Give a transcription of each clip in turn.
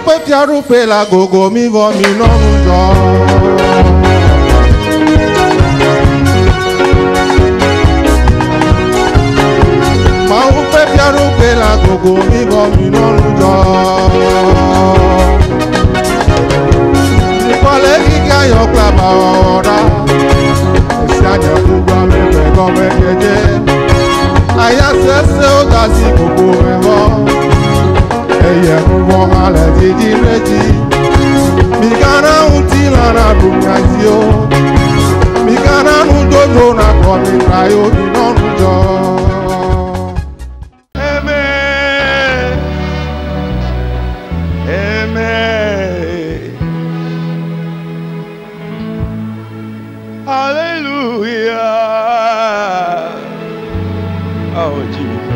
pe tiaru pe la gogo mi vo mi no nujo. Ma u pe tiaru pe la gogo mi vo mi no nujo. Ni pale ki ayo klaba ora. Si anya kuba me pe go me jeje. Aya se o ga si gogo me vo. Eye mwo ale didi reji mi kana unti la na bunyazio mi kana undodo na ko mi trayo di nonujo. Amen, amen, hallelujah. Oh Jesus.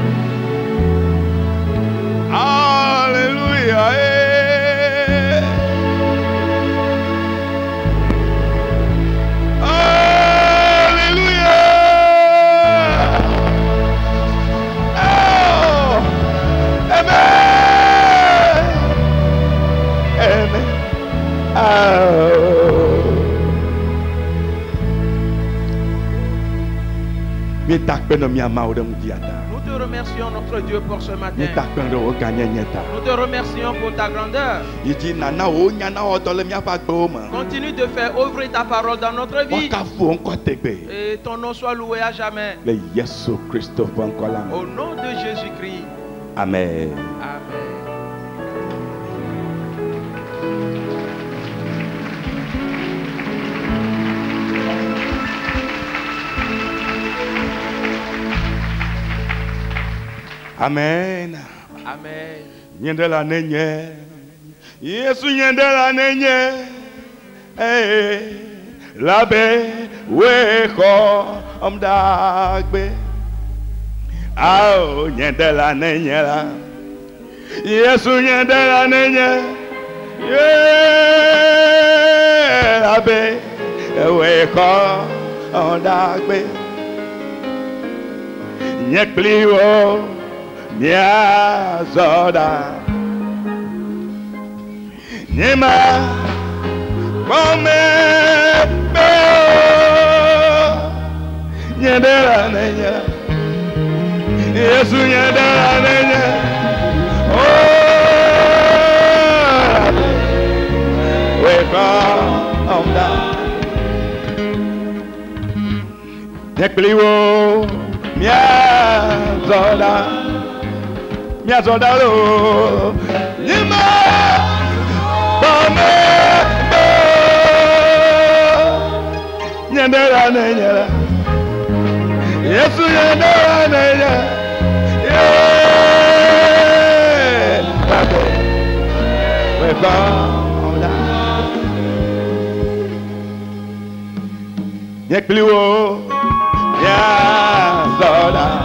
Nous te remercions, notre Dieu, pour ce matin. Nous te remercions pour ta grandeur. Continue de faire ouvrir ta parole dans notre vie. Et ton nom soit loué à jamais. Au nom de Jésus-Christ. Amen. Amen. Amen. Amen. Nyendela nenye. Yesu nyendela nenye. Labe weko omdagbe. Ao nyendela nenye la. Yesu nyendela nenye. Labe weko omdagbe. Nyekliwo Nya zoda Nyema Kome Beo Nyendela nenya Yesu nyendela nenya Oh Weka Omda Nyekliwo Nya zoda Mia soldado Nima Bame Nyendela nenyela Yesu nyendela nenyela Weka Ola Nyekliwo Mia soldado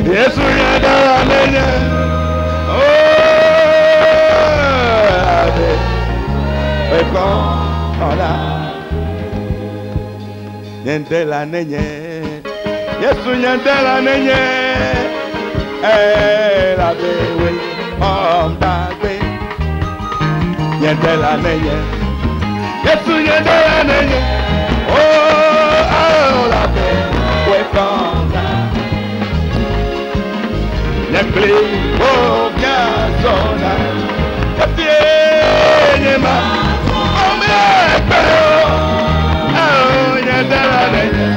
Yesu yadala nenya Oh Ade Weko Ola Yendela nenye Yesu yadala nenye Ade we Omdagbe Yendela nenye Yesu yadala nenye Oh Ade Weko Nyekli oh nyazona Nyema Omepeo Oh nyadala nenye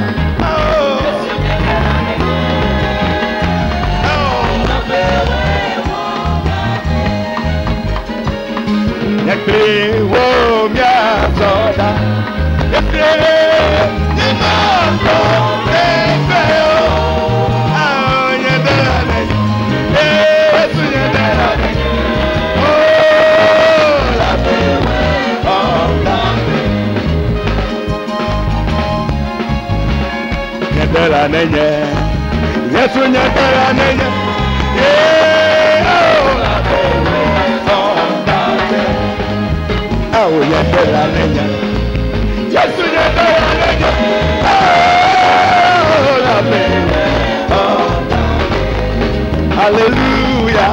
Nyekli oh nyazona Nyema Omepeo Oh nyadala nenye Nyendela nenye Yesu nyendela nenye Oh nyendela nenye Jésus est Alléluia.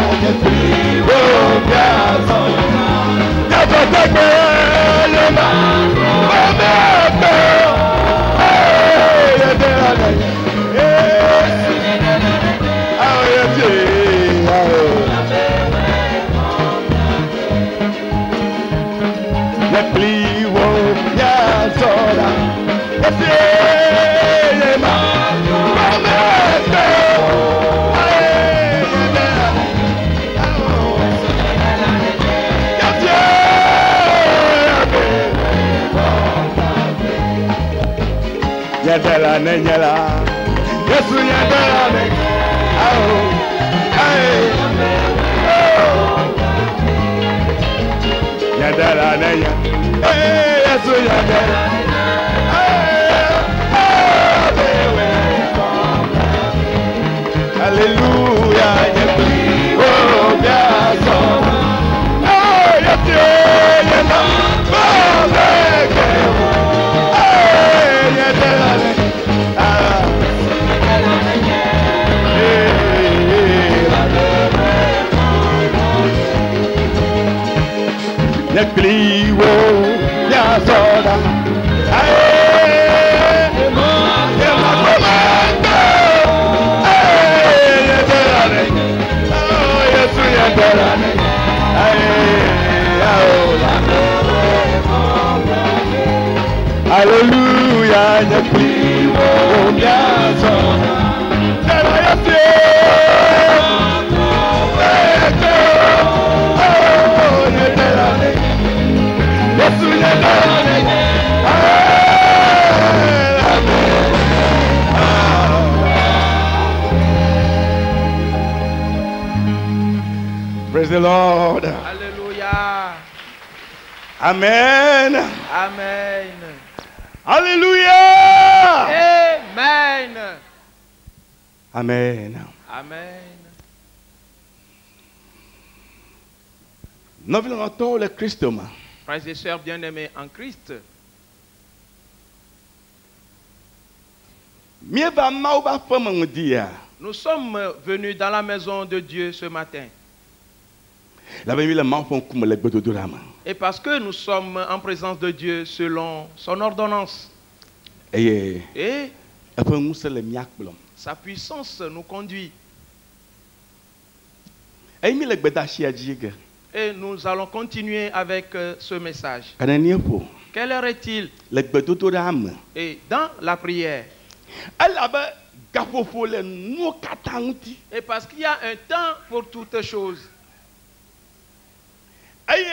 Yadela nenyela, Yesu yadela ne, yadela nenya, Yesu yadela, Alléluia, oh biaso, Clivo, ya soda, Aleluya, ya clivo, ya soda, Praise the Lord. Alléluia. Amen. Amen. Alléluia. Amen. Amen. Amen. Nous voulons entendre le Christ. Frères et sœurs bien-aimés en Christ, nous sommes venus dans la maison de Dieu ce matin. Et parce que nous sommes en présence de Dieu selon son ordonnance. Et sa puissance nous conduit. Et nous allons continuer avec ce message. Quelle heure est-il? Et dans la prière. Et parce qu'il y a un temps pour toutes choses. Et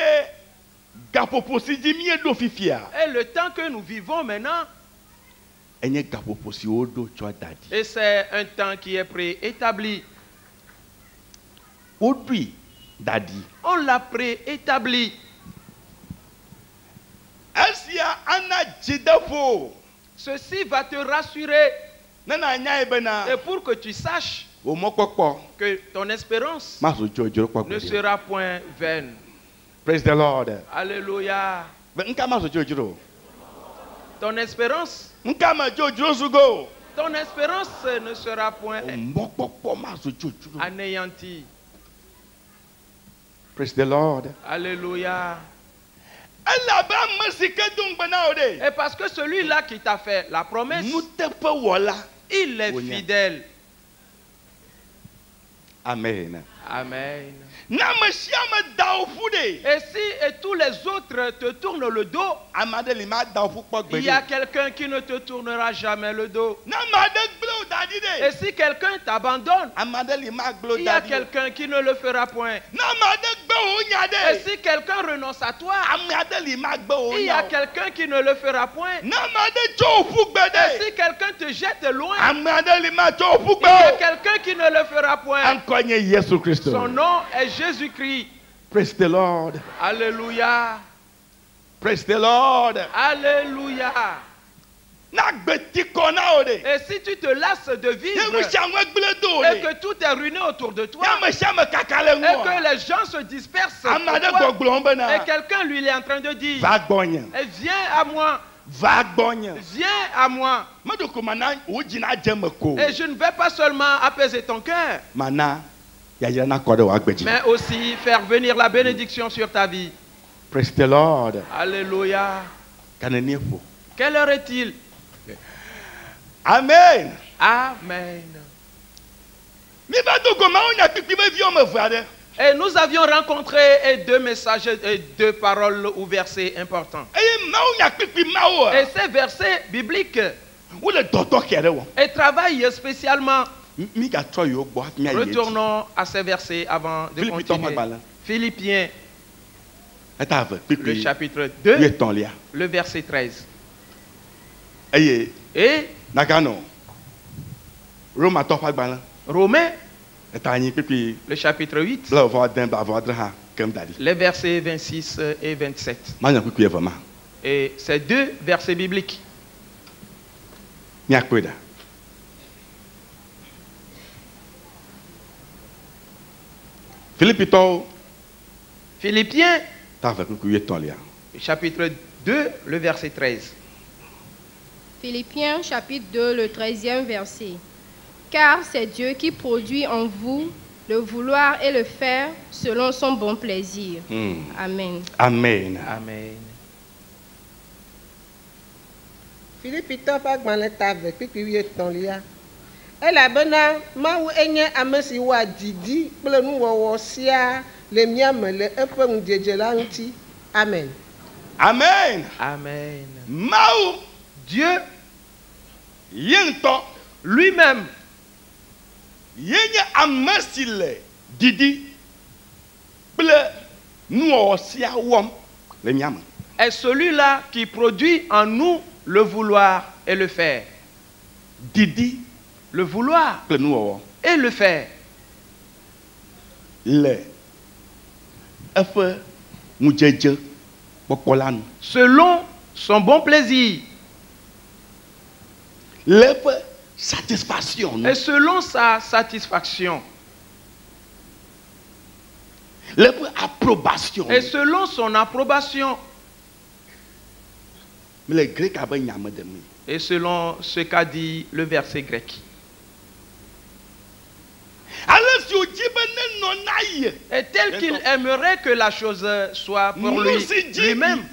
le temps que nous vivons maintenant, et c'est un temps qui est préétabli. On l'a préétabli. Ceci va te rassurer. Et pour que tu saches que ton espérance ne sera point vaine. Praise the Lord. Alléluia. Ton espérance ne sera point anéantie. Praise the Lord. Alléluia. Et parce que celui-là qui t'a fait la promesse, il est fidèle. Amen. Amen. Et si tous les autres te tournent le dos, il y a quelqu'un qui ne te tournera jamais le dos. Et si quelqu'un t'abandonne, il y a quelqu'un qui ne le fera point. Et si quelqu'un renonce à toi, il y a quelqu'un qui ne le fera point. Et si quelqu'un te jette loin, il y a quelqu'un qui ne le fera point. Son nom est Jésus-Christ. Praise the Lord. Alléluia. Praise the Lord. Alléluia. Et si tu te lasses de vivre et que tout est ruiné autour de toi et que les gens se dispersent et quelqu'un lui est en train de dire viens à moi. Viens à moi. Et je ne vais pas seulement apaiser ton cœur, mais aussi faire venir la bénédiction sur ta vie. Praise the Lord. Alléluia. Kanenefo. Quelle heure est-il? Amen. Amen. Et nous avions rencontré deux messages et deux paroles ou versets importants. Et ces versets bibliques et travaillent spécialement. Retournons à ces versets avant de continuer. Philippiens, le chapitre 2, le verset 13. Et Romains, le chapitre 8, les versets 26 et 27. Et ces deux versets bibliques. Philippiens, chapitre 2, le verset 13. Philippiens, chapitre 2, le 13e verset. Car c'est Dieu qui produit en vous le vouloir et le faire selon son bon plaisir. Amen. Amen. Amen. Philippiens pas gbaleta avec puis tolia. Elabena mawu enye amesi wa didi kple nuwɔwɔ sia le miame le eƒe ŋudzedze la ŋuti. Amen. Amen. Amen. Maou Dieu yento lui-même yenye amesi le didi kple nuwɔwɔ sia wɔm le miame. est celui-là qui produit en nous le vouloir et le faire. Didi le vouloir kple nuwɔwɔ et le faire. Le eƒe ŋudzedze kpɔkpɔ la nu. Selon son bon plaisir. L'eƒe satisfaction. Et selon sa satisfaction. L'eƒe approbation. Et selon son approbation. Mais le grec avait nyame de mi. Et selon ce qu'a dit le verset grec. Et tel qu'il aimerait que la chose soit pour lui-même.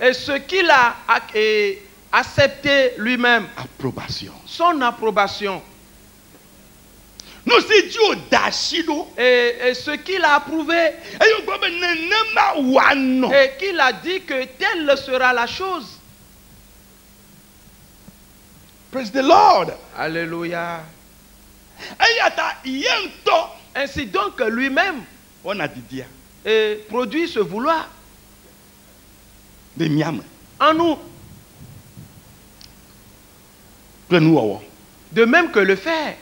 Et ce qu'il a accepté lui-même. Approbation. Son approbation. Et ce qu'il a approuvé. Et qu'il a dit que telle sera la chose. Praise the Lord. Alléluia. Ainsi donc lui-même produit ce vouloir en nous. De même que le faire.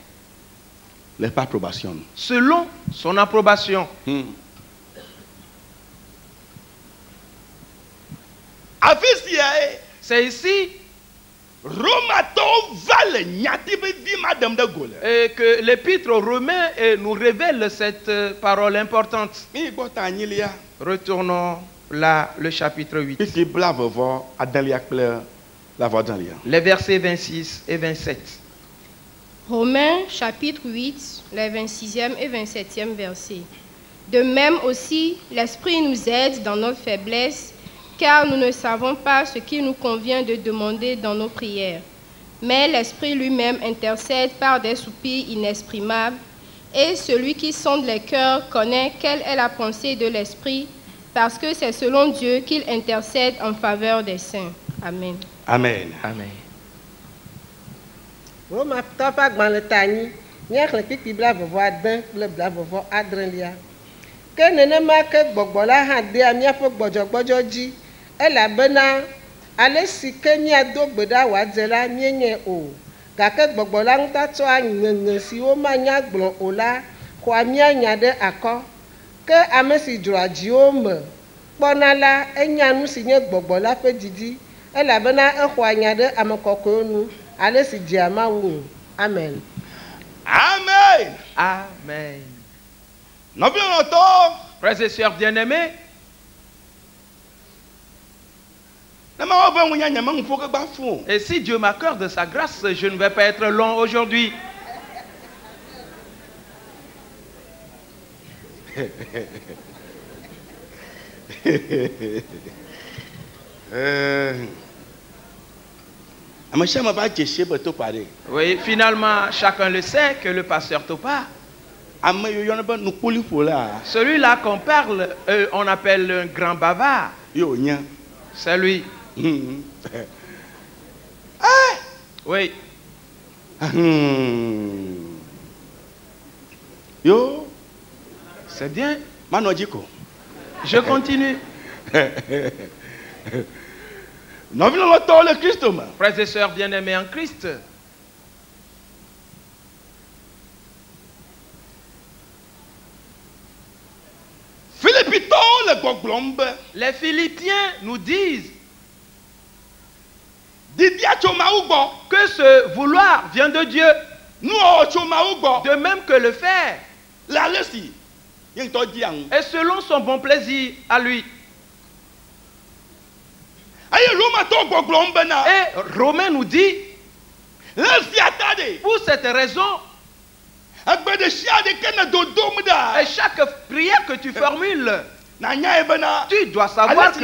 Selon son approbation. C'est ici et que l'épître aux Romains nous révèle cette parole importante. Retournons là, le chapitre 8. Les versets 26 et 27. Romains chapitre 8, les 26e et 27e versets. De même aussi, l'Esprit nous aide dans notre faiblesse, car nous ne savons pas ce qu'il nous convient de demander dans nos prières. Mais l'Esprit lui-même intercède par des soupirs inexprimables, et celui qui sonde les cœurs connaît quelle est la pensée de l'Esprit, parce que c'est selon Dieu qu'il intercède en faveur des saints. Amen. Amen. Amen. Roma tapa gbaleta nyi le pipi bla vovo aden kple bla vovo adrelia. Ke nenema ke gbɔgbɔ la hã de miaƒe gbɔdzɔgbɔdzɔ dzi elabena ale si ke miado gbe ɖa wòadze la mienye o, gake gbɔgbɔ la ŋutɔ tsɔ ŋeŋe siwo manya gblɔ o la xɔa mianya ɖe akɔ. Ke ame si dzroa dziwo me kpɔna la enya nu si nye gbɔgbɔ la ƒe didi elabena exɔa nya ɖe ame kɔkɔewo nu ale si dzia Mawu ŋu. Amen. Amen. Amen. Frères et sœurs bien-aimés, Et si Dieu m'accorde sa grâce, je ne vais pas être long aujourd'hui. Oui, finalement, chacun le sait que le pasteur Topa, celui-là qu'on parle, on appelle un grand bavard. C'est lui. Oui. C'est bien. Je continue. Frères et sœurs bien-aimés en Christ. Les Philippiens nous disent que ce vouloir vient de Dieu. De même que le faire. Et selon son bon plaisir à lui. Et Romain nous dit, pour cette raison, et chaque prière que tu formules, tu dois savoir que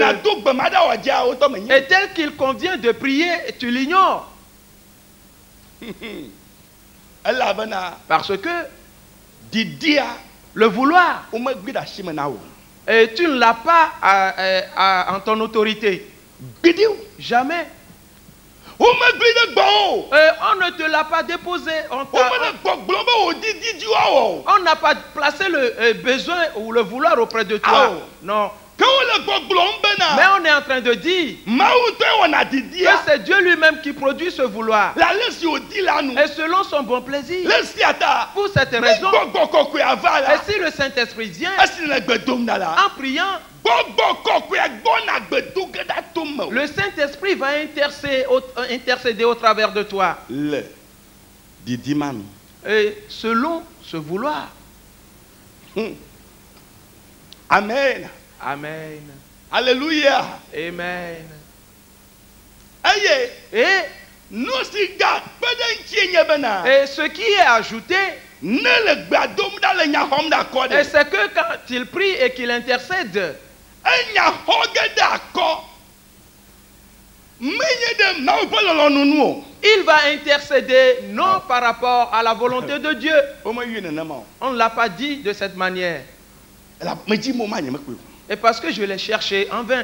et tel qu'il convient de prier, tu l'ignores. Parce que le vouloir, et tu ne l'as pas en ton autorité. Jamais. Et on ne te l'a pas déposé. On n'a pas placé le besoin ou le vouloir auprès de toi. Non. Mais on est en train de dire que c'est Dieu lui-même qui produit ce vouloir. Et selon son bon plaisir. Pour cette raison. Et si le Saint-Esprit vient en priant, le Saint-Esprit va intercéder au travers de toi. Et selon ce vouloir. Amen. Amen. Alléluia. Amen. Et ce qui est ajouté, et c'est que quand il prie et qu'il intercède, il va intercéder non par rapport à la volonté de Dieu. On ne l'a pas dit de cette manière. Et parce que je l'ai cherché en vain.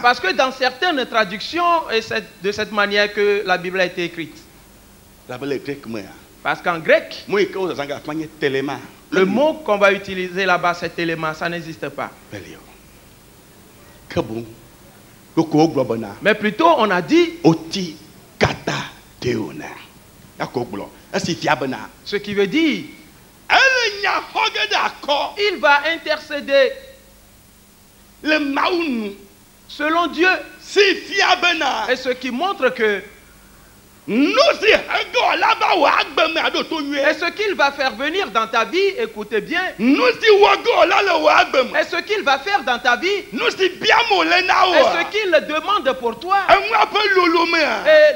Parce que dans certaines traductions, c'est de cette manière que la Bible a été écrite. Parce qu'en grec, le mot qu'on va utiliser là-bas, c'est élément, ça n'existe pas. Mais plutôt, on a dit ce qui veut dire il va intercéder selon Dieu. Et ce qui montre que et ce qu'il va faire venir dans ta vie, écoutez bien. Et ce qu'il va faire dans ta vie, et ce qu'il demande pour toi, et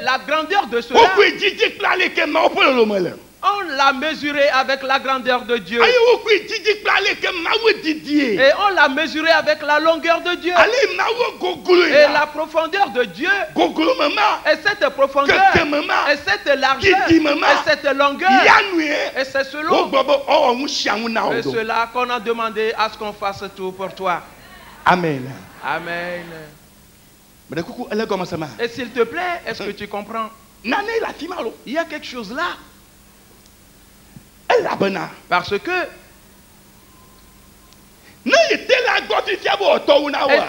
la grandeur de cela, on l'a mesuré avec la grandeur de Dieu. Et on l'a mesuré avec la longueur de Dieu. Et la profondeur de Dieu. Et cette profondeur. Et cette largeur. Et cette longueur. Et c'est selon cela qu'on a demandé à ce qu'on fasse tout pour toi. Amen. Amen. Et s'il te plaît, est-ce que tu comprends? Il y a quelque chose là. Parce que et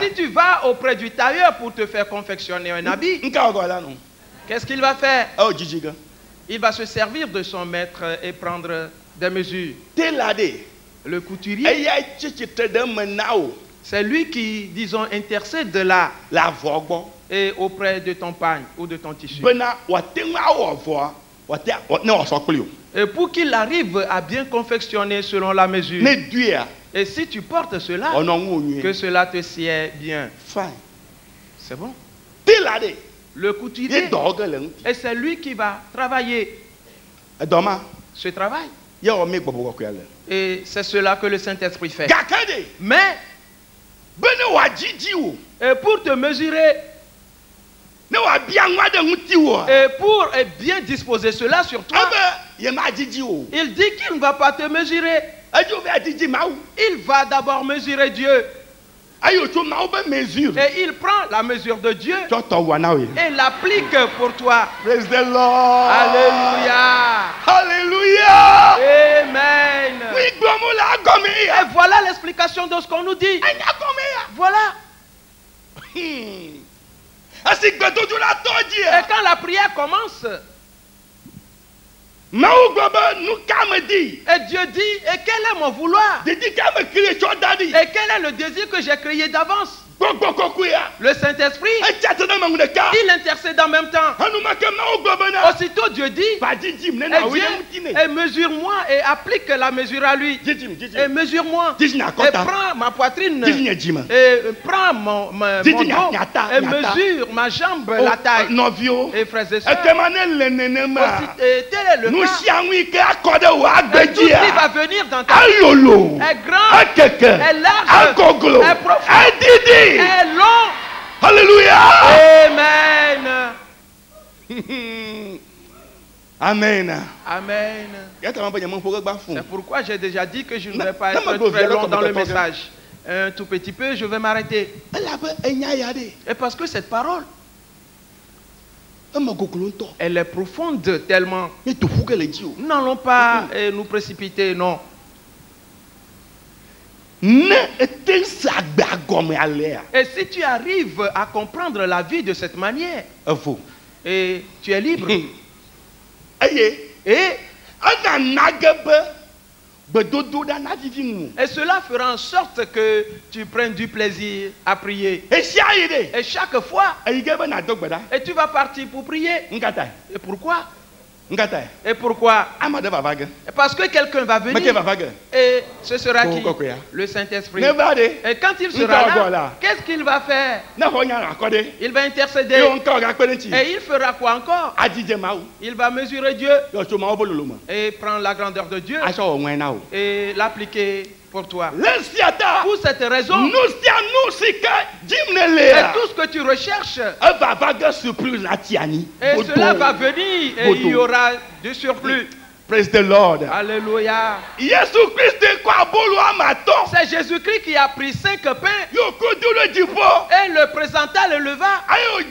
si tu vas auprès du tailleur pour te faire confectionner un habit, qu'est-ce qu'il va faire? Il va se servir de son maître et prendre des mesures. Le couturier, c'est lui qui, disons, intercède de là et auprès de ton pagne ou de ton tissu. Et pour qu'il arrive à bien confectionner selon la mesure, Et si tu portes cela, que cela te sied bien. Fine. C'est bon. Tilade. Le couturier. Et c'est lui qui va travailler ce travail. Et c'est cela que le Saint-Esprit fait. Mais, et pour te mesurer, et pour bien disposer cela sur toi, il dit qu'il ne va pas te mesurer. Il va d'abord mesurer Dieu. Et il prend la mesure de Dieu et l'applique pour toi. Praise the Lord. Alléluia. Alléluia. Amen. Et voilà l'explication de ce qu'on nous dit. Voilà. Et quand la prière commence, et Dieu dit, et quel est mon vouloir? Et quel est le désir que j'ai créé d'avance? Le Saint-Esprit, il intercède en même temps. Aussitôt Dieu dit, et mesure-moi et applique la mesure à lui. Et mesure-moi et prends ma poitrine et prends mon dos et mesure ma jambe, la taille. Et frères et sœurs, tel est le cas. Et tout ce qui va venir dans ta vie est grand, est large, est profond, est long. Alléluia. Amen. Amen. C'est pourquoi j'ai déjà dit que je ne vais pas être très long dans le message. Un tout petit peu, je vais m'arrêter. Et parce que cette parole, elle est profonde tellement. Nous n'allons pas nous précipiter, non. Et si tu arrives à comprendre la vie de cette manière, et tu es libre. Et cela fera en sorte que tu prennes du plaisir à prier. Et chaque fois, et tu vas partir pour prier. Et pourquoi? Et pourquoi? Parce que quelqu'un va venir. Et ce sera qui? Le Saint-Esprit. Et quand il sera là, qu'est-ce qu'il va faire? Il va intercéder. Et il fera quoi encore? Il va mesurer Dieu et prendre la grandeur de Dieu et l'appliquer pour toi. Pour cette raison, et tout ce que tu recherches, et cela va venir et il y aura du surplus. Praise the Lord. Alléluia. C'est Jésus-Christ qui a pris 5 pains et le présenta, le leva. Et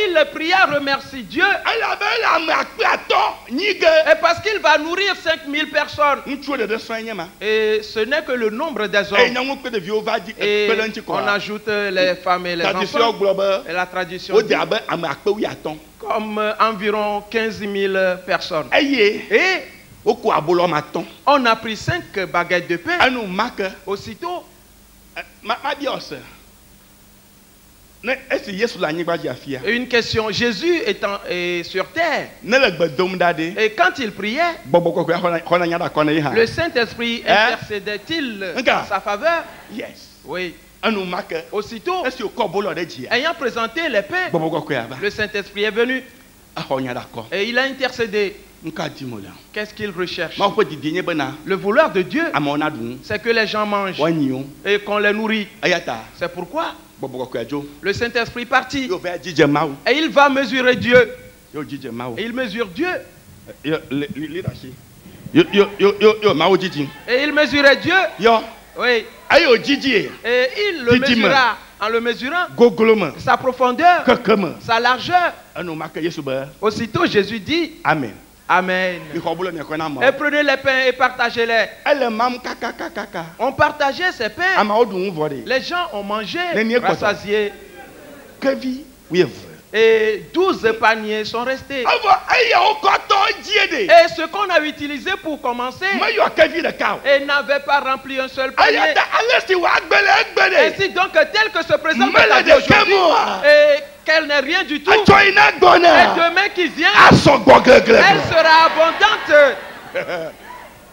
il pria, remercie Dieu. Et parce qu'il va nourrir 5000 personnes. Et ce n'est que le nombre des hommes. Et on ajoute les femmes et les enfants. Et la tradition dit comme environ 15 000 personnes. Et on a pris 5 baguettes de pain. Aussitôt, une question, Jésus est sur terre. Et quand il priait, le Saint-Esprit intercédait-il en sa faveur? Oui. Aussitôt, ayant présenté les pains, le Saint-Esprit est venu et il a intercédé. Qu'est-ce qu'il recherche? Le vouloir de Dieu, c'est que les gens mangent et qu'on les nourrit. C'est pourquoi le Saint-Esprit partit et il va mesurer Dieu. Et il mesure Dieu. Et il mesurait Dieu. Oui. Et il le mesura en le mesurant sa profondeur, sa largeur. Aussitôt Jésus dit Amen. Amen. Et prenez les pains et partagez-les. On partageait ces pains. Les gens ont mangé, rassasiés. Et 12 paniers sont restés. Et ce qu'on a utilisé pour commencer, et n'avait pas rempli un seul panier. Ainsi donc, tel que se présente la vie aujourd'hui, et qu'elle n'est rien du tout, et demain qui vient, elle sera abondante.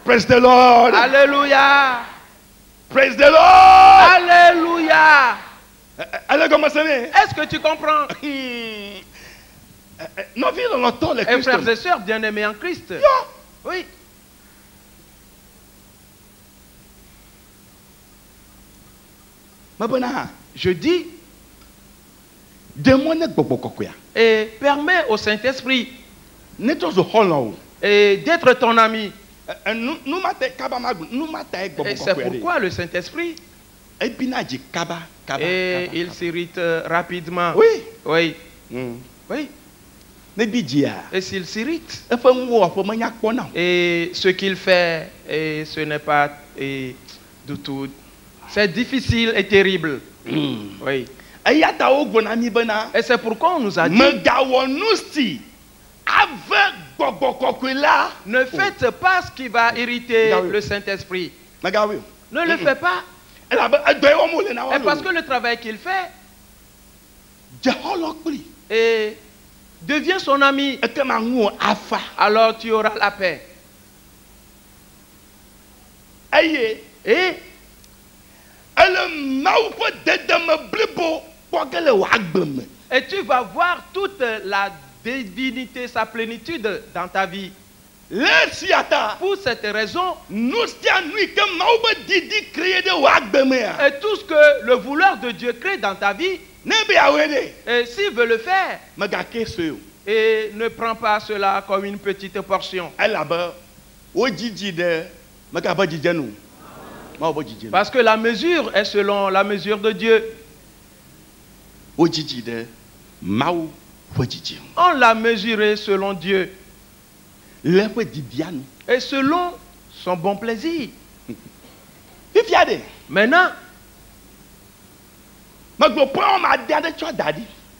Praise the Lord. Alléluia. Praise the Lord. Alléluia. Allez, comment ça va? Est-ce que tu comprends? Nos vies dans notre temps, les Et frères Christians. et sœurs bien-aimés en Christ. Oui. Je dis et permets au Saint-Esprit et d'être ton ami. Et c'est pourquoi le Saint-Esprit, et il s'irrite rapidement. Oui. Oui. Oui. Et s'il s'irrite, et ce qu'il fait, et ce n'est pas du tout. C'est difficile et terrible. Oui. Et c'est pourquoi on nous a dit, ne faites pas ce qui va irriter le Saint-Esprit. Ne le faites pas. Et parce que le travail qu'il fait, et deviens son ami, alors tu auras la paix. Et tu vas voir toute la divinité, sa plénitude dans ta vie. Pour cette raison, et tout ce que le vouloir de Dieu crée dans ta vie, et s'il veut le faire, et ne prends pas cela comme une petite portion. Parce que la mesure est selon la mesure de Dieu. On l'a mesuré selon Dieu. Et selon son bon plaisir. Maintenant,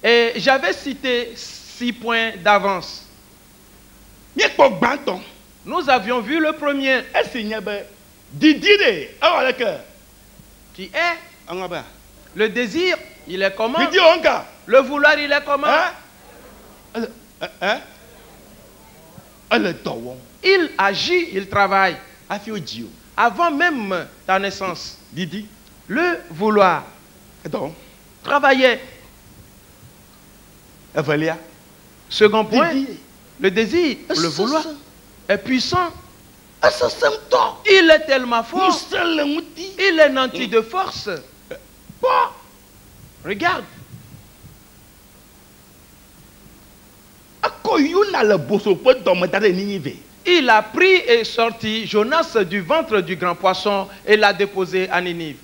et j'avais cité 6 points d'avance. Nous avions vu le premier. Qui est le désir, il est comment? Le vouloir, il est comment? Il agit, il travaille. Avant même ta naissance. Le vouloir. Travailler. Second point, le désir, le vouloir est puissant. Il est tellement fort. Il est nanti de force. Regarde. Il a pris et sorti Jonas du ventre du grand poisson et l'a déposé à Ninive.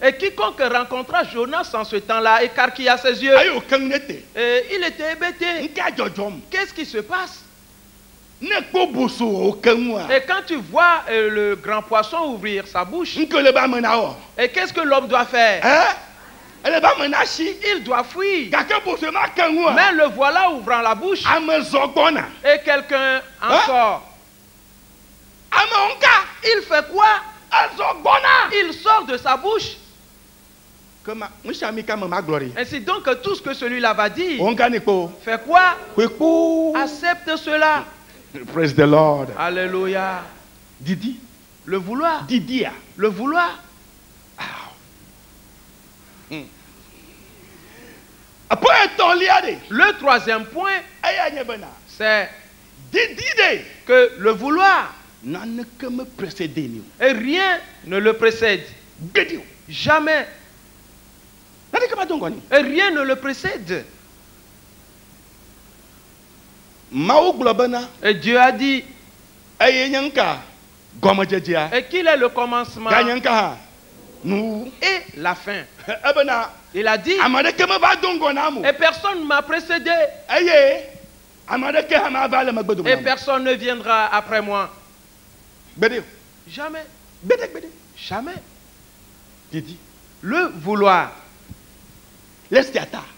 Et quiconque rencontra Jonas en ce temps-là écarquilla ses yeux. Et il était hébété. Qu'est-ce qui se passe? Et quand tu vois le grand poisson ouvrir sa bouche, et qu'est-ce que l'homme doit faire? Il doit fuir. Mais le voilà ouvrant la bouche. Et quelqu'un en sort. Il fait quoi? Il sort de sa bouche. Ainsi donc tout ce que celui-là va dire, fait quoi? Accepte cela. Praise the Lord. Alléluia. Le vouloir. Le vouloir. Le troisième point, c'est que le vouloir, et rien ne le précède. Jamais. Et rien ne le précède. Et Dieu a dit, et qu'il est le commencement et la fin. Il a dit, et personne ne m'a précédé, et personne ne viendra après moi. Jamais. Jamais. Le vouloir.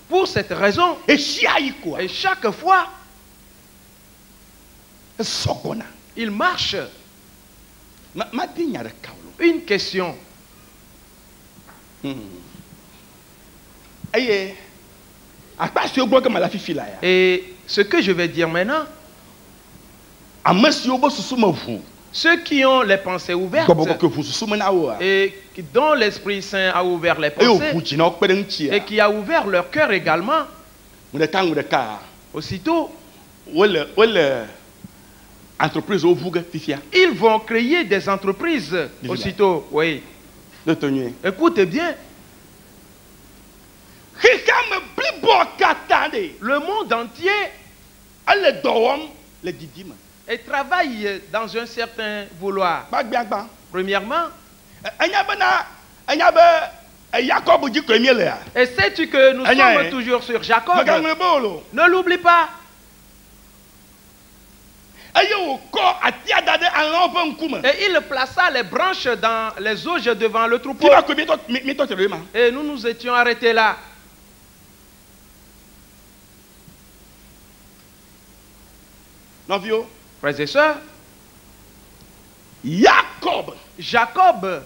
Pour cette raison, et chaque fois, il marche. Une question. Et ce que je vais dire maintenant, Ceux qui ont les pensées ouvertes et dont l'Esprit Saint a ouvert les pensées et qui a ouvert leur cœur également, aussitôt, ils vont créer des entreprises aussitôt. Oui. Écoutez bien. Le monde entier et travaille dans un certain vouloir. Premièrement, et sais-tu que nous sommes toujours sur Jacob? Ne l'oublie pas. Et il plaça les branches dans les auges devant le troupeau. Et nous nous étions arrêtés là. Frères et sœurs, Jacob,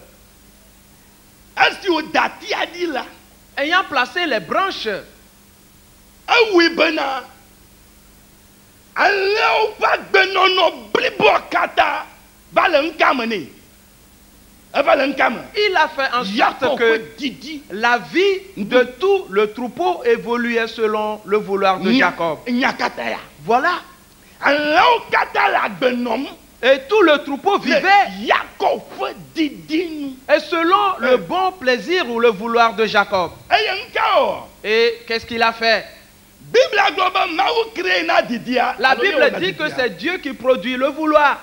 ayant placé les branches, il a fait en sorte que la vie de tout le troupeau évoluait selon le vouloir de Jacob. Voilà. Et tout le troupeau vivait et selon le bon plaisir ou le vouloir de Jacob. Et qu'est-ce qu'il a fait? La Bible dit que c'est Dieu qui produit le vouloir.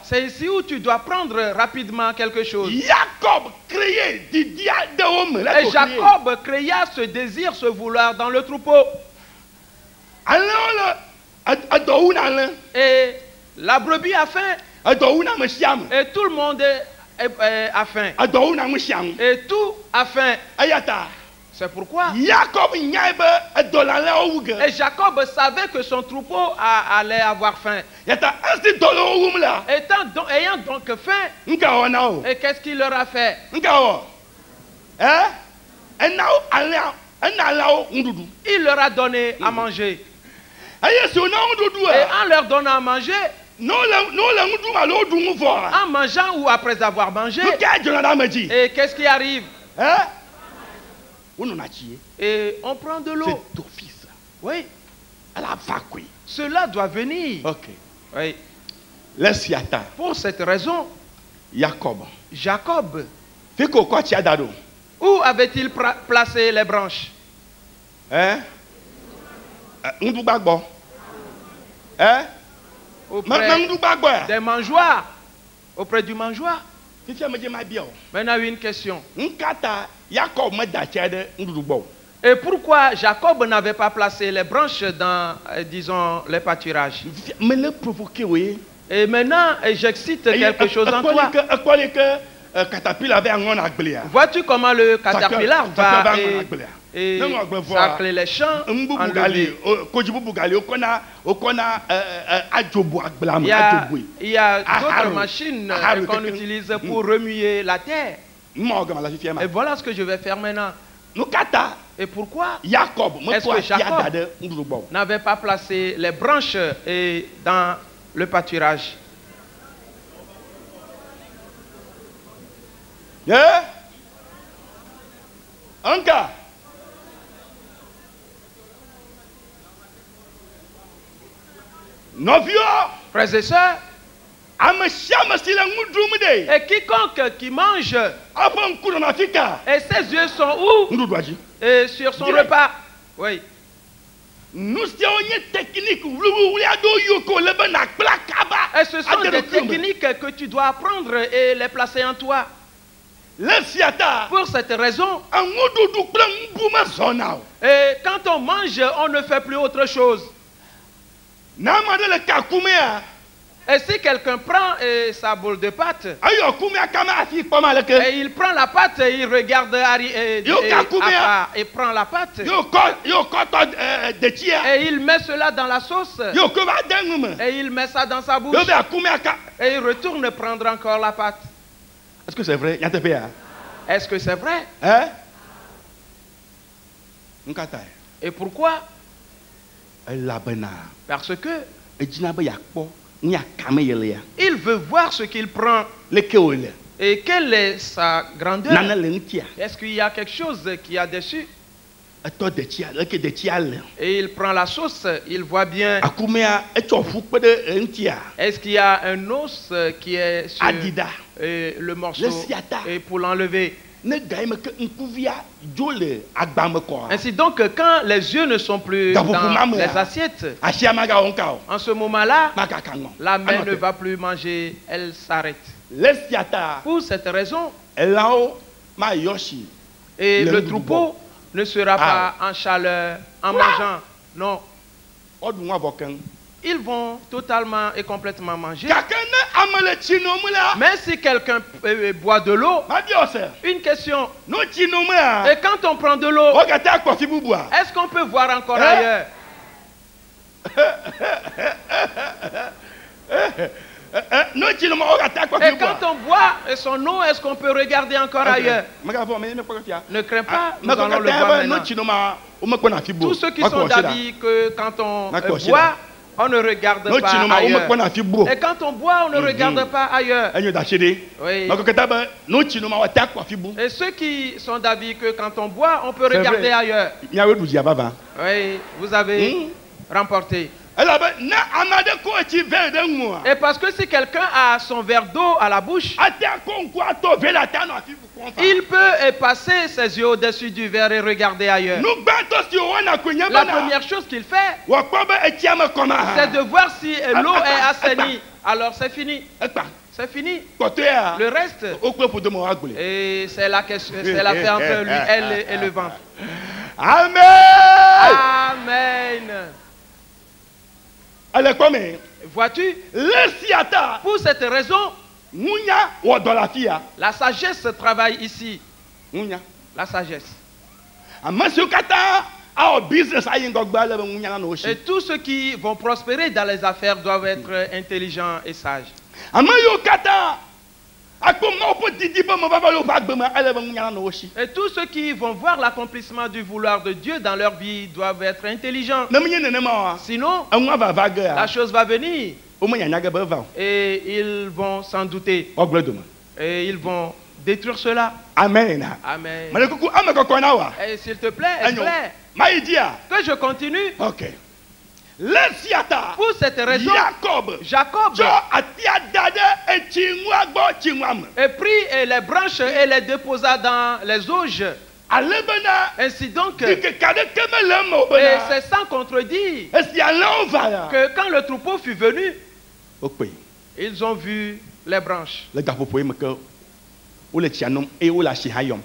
C'est ici où tu dois prendre rapidement quelque chose. Et Jacob créa ce désir, ce vouloir dans le troupeau. Et la brebis a faim. Et tout le monde a faim. Et tout a faim. C'est pourquoi. Et Jacob savait que son troupeau allait avoir faim. Ayant donc faim, et qu'est-ce qu'il leur a fait? Il leur a donné à manger. Et en leur donnant à manger, en mangeant ou après avoir mangé, et qu'est-ce qui arrive? Et on prend de l'eau. Oui. Cela doit venir. Oui. Pour cette raison, Jacob, où avait-il placé les branches? Auprès des mangeoires. Auprès du mangeoire. Maintenant, une question. Et pourquoi Jacob n'avait pas placé les branches dans, disons, les pâturages? Et maintenant, j'excite quelque chose en toi. Vois-tu comment le caterpillar va et sacler les champs, enlever. Il y a d'autres machines qu'on utilise pour remuer la terre. Et voilà ce que je vais faire maintenant. Et pourquoi est-ce que Jacob n'avait pas placé les branches dans le pâturage? Frères et sœurs, et quiconque qui mange, et ses yeux sont où? Et sur son repas. Oui. Et ce sont des techniques que tu dois apprendre et les placer en toi. Pour cette raison, et quand on mange, on ne fait plus autre chose. Et si quelqu'un prend sa boule de pâte, et il prend la pâte et il regarde et prend la pâte, et il met cela dans la sauce, et il met ça dans sa bouche, et il retourne prendre encore la pâte. Est-ce que c'est vrai? Est-ce que c'est vrai? Hein? Et pourquoi? Parce que Il veut voir ce qu'il prend. Et quelle est sa grandeur? Est-ce qu'il y a quelque chose qui a dessus? Et il prend la sauce, il voit bien. Est-ce qu'il y a un os qui est sur le morceau et pour l'enlever? Ainsi donc, quand les yeux ne sont plus dans les assiettes, en ce moment-là, la main ne va plus manger, elle s'arrête. Pour cette raison, et le troupeau ne sera pas en chaleur en mangeant. Non. Ils vont totalement et complètement manger. Mais si quelqu'un boit de l'eau, une question. Et quand on prend de l'eau, est-ce qu'on peut voir encore ailleurs? Et quand on boit son eau, est-ce qu'on peut regarder encore ailleurs? Ne crains pas, nous allons le voir maintenant. Tous ceux qui sont d'avis que quand on boit, on ne regarde pas ailleurs. Et quand on boit, on ne regarde pas ailleurs. Oui. Et ceux qui sont d'avis que quand on boit, on peut regarder ailleurs. Oui, vous avez remporté. Et parce que si quelqu'un a son verre d'eau à la bouche, il peut passer ses yeux au-dessus du verre et regarder ailleurs. La première chose qu'il fait, c'est de voir si l'eau est assainie. Alors c'est fini. C'est fini. Le reste, et c'est la question, c'est l'affaire entre lui, elle et le ventre. Amen. Amen. Vois-tu, pour cette raison, la sagesse travaille ici. La sagesse. Et tous ceux qui vont prospérer dans les affaires doivent être intelligents et sages. Et tous ceux qui vont voir l'accomplissement du vouloir de Dieu dans leur vie doivent être intelligents. Sinon, la chose va venir. Et ils vont s'en douter. Et ils vont détruire cela. Amen. Amen. Et s'il te plaît, que je continue. Ok. Pour cette raison, Jacob prit les branches et les déposa dans les auges. Ainsi donc, et c'est sans contredire que quand le troupeau fut venu, ils ont vu les branches.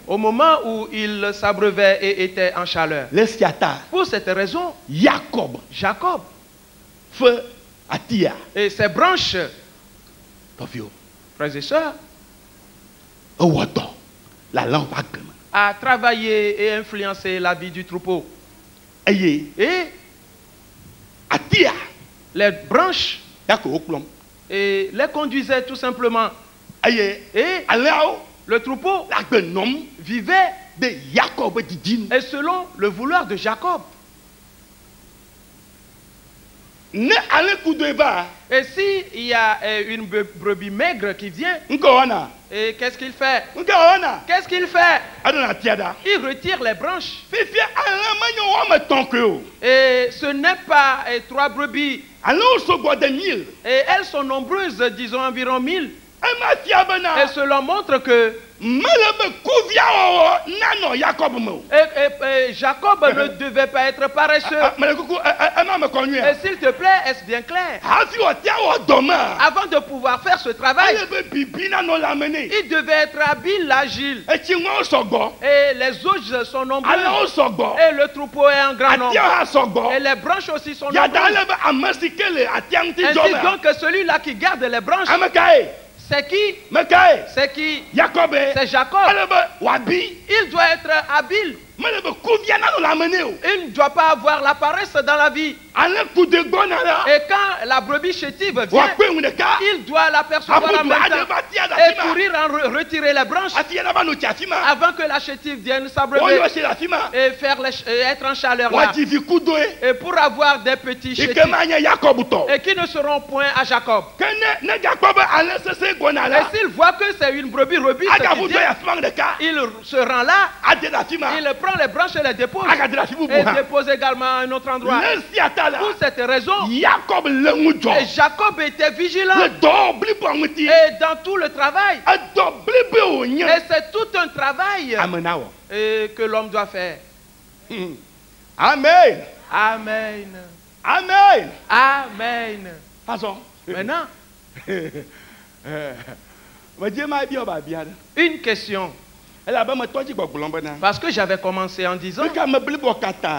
Au moment où ils s'abreuvaient et étaient en chaleur. Pour cette raison, Jacob et ses branches, frères et sœurs, a travaillé et influencé la vie du troupeau. Et les branches et les conduisaient tout simplement. Et le troupeau vivait et selon le vouloir de Jacob. Et si il y a une brebis maigre qui vient, et qu'est-ce qu'il fait? Qu'est-ce qu'il fait? Il retire les branches. Et ce n'est pas 3 brebis. Et elles sont nombreuses, disons environ 1000. Et cela montre que Jacob ne devait pas être paresseux. Et s'il te plaît, est-ce bien clair? Avant de pouvoir faire ce travail, il devait être habile, agile. Et les auges sont nombreux. Et le troupeau est en grand nombre. Et les branches aussi sont nombreuses. Ainsi donc, celui-là qui garde les branches, c'est qui? C'est qui? C'est Jacob. Il doit être habile. Il ne doit pas avoir la paresse dans la vie. Et quand la brebis chétive vient, il doit l'apercevoir en même temps et courir en retirer les branches avant que la chétive vienne s'abreuver et faire être en chaleur là. Et pour avoir des petits chétifs et qui ne seront point à Jacob. Et s'il voit que c'est une brebis robuste qui vient, il se rend là, il prend les branches et les dépose et dépose également à un autre endroit. Pour cette raison, et Jacob était vigilant et dans tout le travail. Et c'est tout un travail que l'homme doit faire. Amen. Amen. Amen. Amen. Maintenant, une question. Parce que j'avais commencé en disant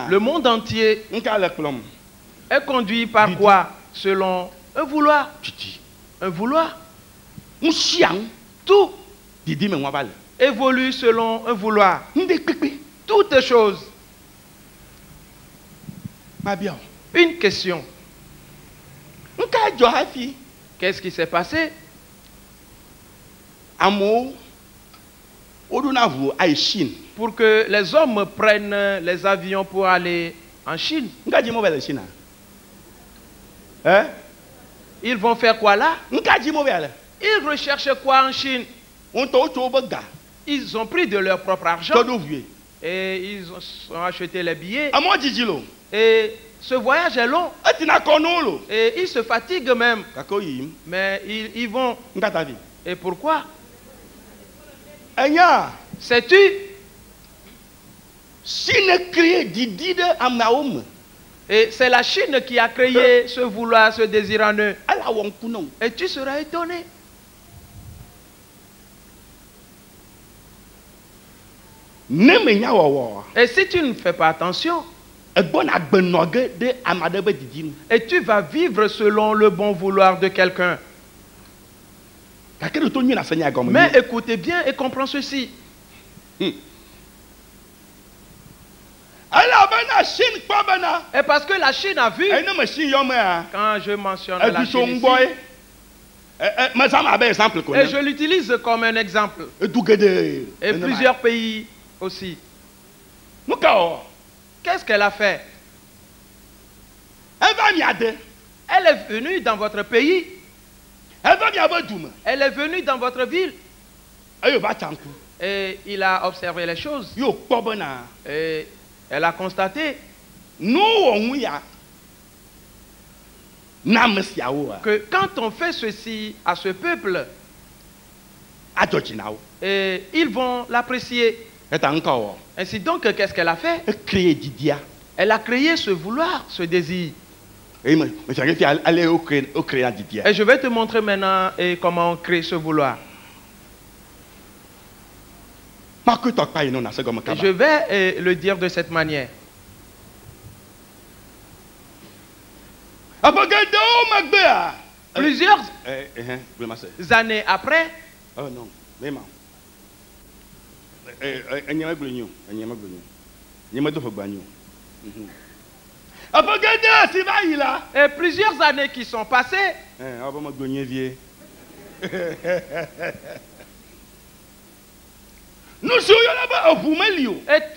le monde entier est conduit par quoi? Selon un vouloir. Un vouloir. Tout évolue selon un vouloir. Toutes choses. Une question. Qu'est-ce qui s'est passé? Pour que les hommes prennent les avions pour aller en Chine. Ils vont faire quoi là? Ils recherchent quoi en Chine? Ils ont pris de leur propre argent et ils ont acheté les billets. Et ce voyage est long. Et ils se fatiguent même. Mais ils vont. Et pourquoi? Sais-tu? Et c'est la Chine qui a créé ce vouloir, ce désir en eux. Et tu seras étonné. Et si tu ne fais pas attention, et tu vas vivre selon le bon vouloir de quelqu'un. Mais écoutez bien et comprends ceci. Et parce que la Chine a vu, quand je mentionne la Chine ici, et je l'utilise comme un exemple, et plusieurs pays aussi. Qu'est-ce qu'elle a fait? Elle est venue dans votre pays. Elle est venue dans votre ville. Et il a observé les choses. Et elle a constaté que quand on fait ceci à ce peuple, et ils vont l'apprécier. Ainsi donc, qu'est-ce qu'elle a fait? Elle a créé ce vouloir, ce désir. Et je vais te montrer maintenant comment on crée ce vouloir. Et je vais le dire de cette manière. Plusieurs années après, et plusieurs années qui sont passées, et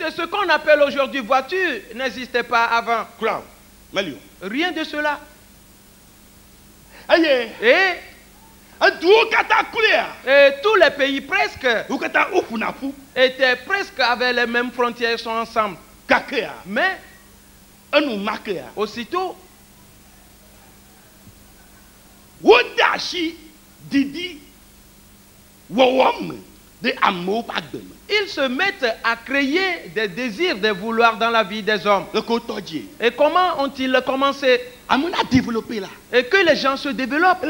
ce qu'on appelle aujourd'hui voiture n'existait pas avant. Rien de cela. Et tous les pays presque étaient presque avec les mêmes frontières, sont ensemble. Mais aussitôt, ils se mettent à créer des désirs, des vouloirs dans la vie des hommes. Et comment ont-ils commencé? Et que les gens se développent.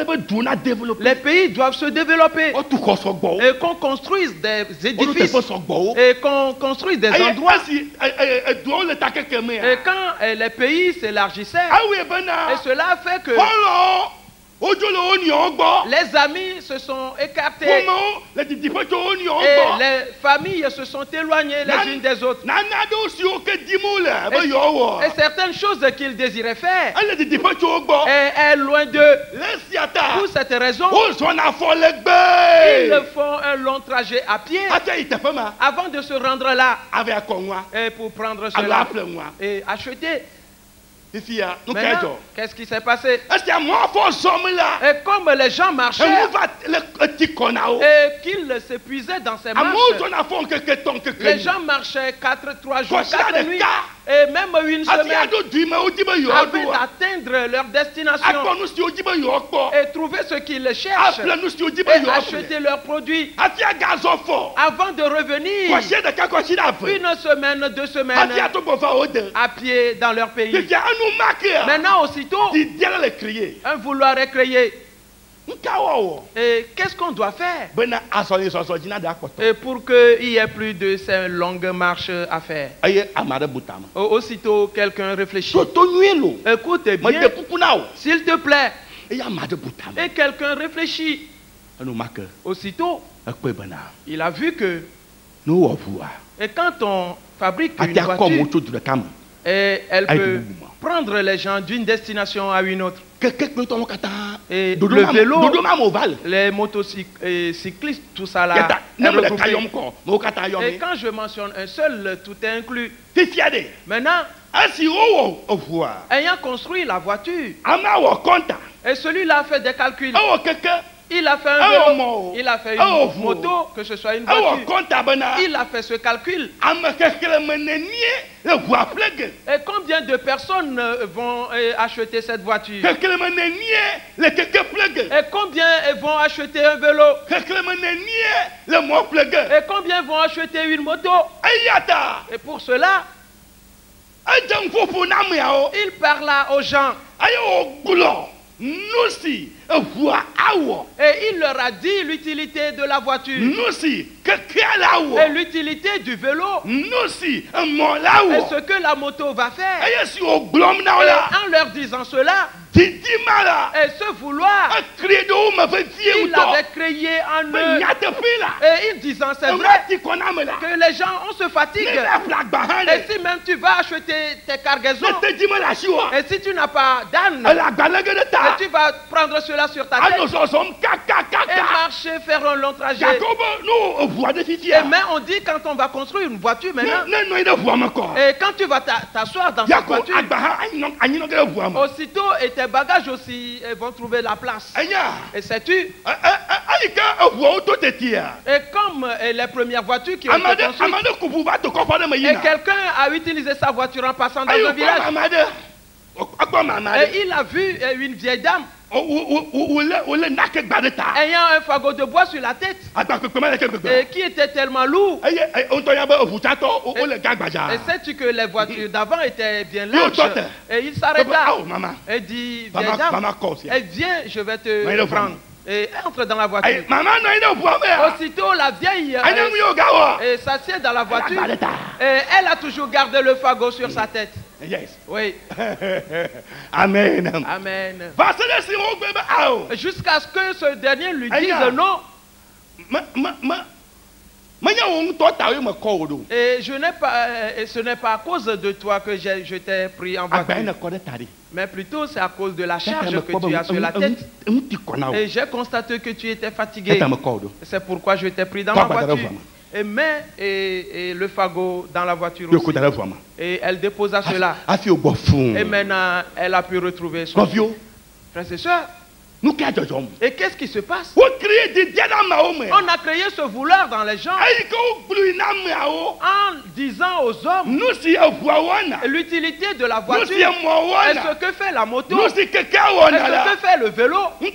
Les pays doivent se développer. Et qu'on construise des édifices. Et qu'on construise des endroits. Et quand les pays s'élargissaient, et cela a fait que Les amis se sont écartés. Et les familles se sont éloignées les unes des autres. Et certaines choses qu'ils désiraient faire est loin d'eux. Pour cette raison, ils font un long trajet à pied avant de se rendre là et pour prendre cela et acheter. Maintenant, qu'est-ce qui s'est passé? Et comme les gens marchaient et qu'ils s'épuisaient dans ces marches, les gens marchaient 3 jours, 4 nuits et même une semaine avant d'atteindre leur destination et trouver ce qu'ils cherchent et acheter leurs produits avant de revenir une semaine, 2 semaines à pied dans leur pays. Maintenant, aussitôt, un vouloir est créé. Et qu'est-ce qu'on doit faire et pour qu'il n'y ait plus de ces longues marches à faire? Aussitôt, quelqu'un réfléchit. Écoute bien, s'il te plaît. Et quelqu'un réfléchit. Aussitôt, il a vu que et quand on fabrique une voiture, et elle peut prendre les gens d'une destination à une autre. Et le vélo, les motocyclistes, tout ça là. Et quand je mentionne un seul, tout est inclus. Maintenant, ayant construit la voiture, et celui-là fait des calculs. Il a fait un vélo, il a fait une moto, que ce soit une voiture. Il a fait ce calcul. Et combien de personnes vont acheter cette voiture? Et combien vont acheter un vélo? Et combien vont acheter une moto? Et pour cela, il parla aux gens. Et il leur a dit l'utilité de la voiture et l'utilité du vélo et ce que la moto va faire. Et en leur disant cela, et ce vouloir, il avait créé en eux. Et ils disant, c'est vrai que les gens, on se fatigue. Et si même tu vas acheter tes cargaisons, et si tu n'as pas d'âne, et tu vas prendre cela sur ta tête et marcher, faire un long trajet. Mais on dit quand on va construire une voiture maintenant, et quand tu vas t'asseoir dans cette voiture, aussitôt et tes bagages aussi vont trouver la place. Et sais-tu? Et comme les premières voitures qui ont été construites, et quelqu'un a utilisé sa voiture en passant dans un village, et il a vu une vieille dame ayant un fagot de bois sur la tête et qui était tellement lourd. Et sais-tu que les voitures d'avant étaient bien larges? Et il s'arrêta et dit, vieille dame, viens, je vais te prendre. Et entre dans la voiture. Aussitôt la vieille s'assied dans la voiture et elle a toujours gardé le fagot sur sa tête. Yes. Oui. Amen. Amen. Jusqu'à ce que ce dernier lui dise non. Et ce n'est pas à cause de toi que je t'ai pris en voiture. Mais plutôt c'est à cause de la charge que tu as sur la tête. Et j'ai constaté que tu étais fatigué. C'est pourquoi je t'ai pris dans ma voiture. Et mets le fagot dans la voiture aussi. Et elle déposa cela. Et maintenant, elle a pu retrouver son fils. Frères et sœurs, et qu'est-ce qui se passe? On a créé ce vouloir dans les gens en disant aux hommes l'utilité de la voiture et ce que fait la moto et ce que fait le vélo. Et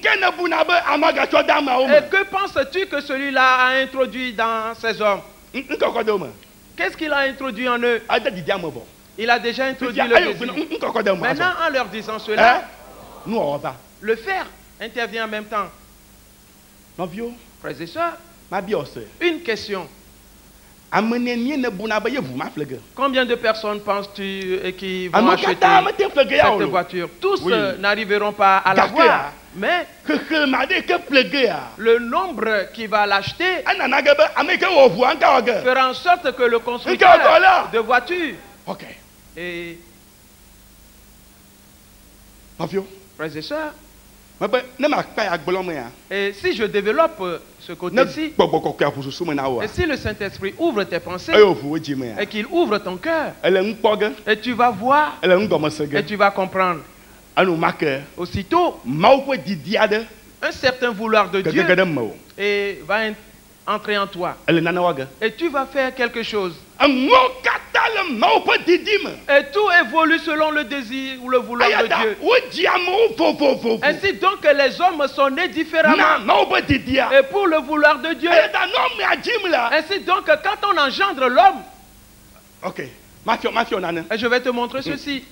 que penses-tu que celui-là a introduit dans ces hommes? Qu'est-ce qu'il a introduit en eux? Il a déjà introduit le désir. Maintenant, en leur disant cela, le faire intervient en même temps. Frères et sœurs, une question. Combien de personnes penses-tu qui vont acheter cette voiture? Tous n'arriveront pas à la voir. Mais le nombre qui va l'acheter fera en sorte que le constructeur de voitures. Ok. Et Frères et sœurs, et si je développe ce côté-ci, et si le Saint-Esprit ouvre tes pensées et qu'il ouvre ton cœur, et tu vas voir et tu vas comprendre, aussitôt un certain vouloir de Dieu et va entrer en toi. Et tu vas faire quelque chose. Et tout évolue selon le désir ou le vouloir de Dieu. Ainsi donc les hommes sont nés différemment. Et pour le vouloir de Dieu. Ainsi donc quand on engendre l'homme. Ok. Et je vais te montrer ceci.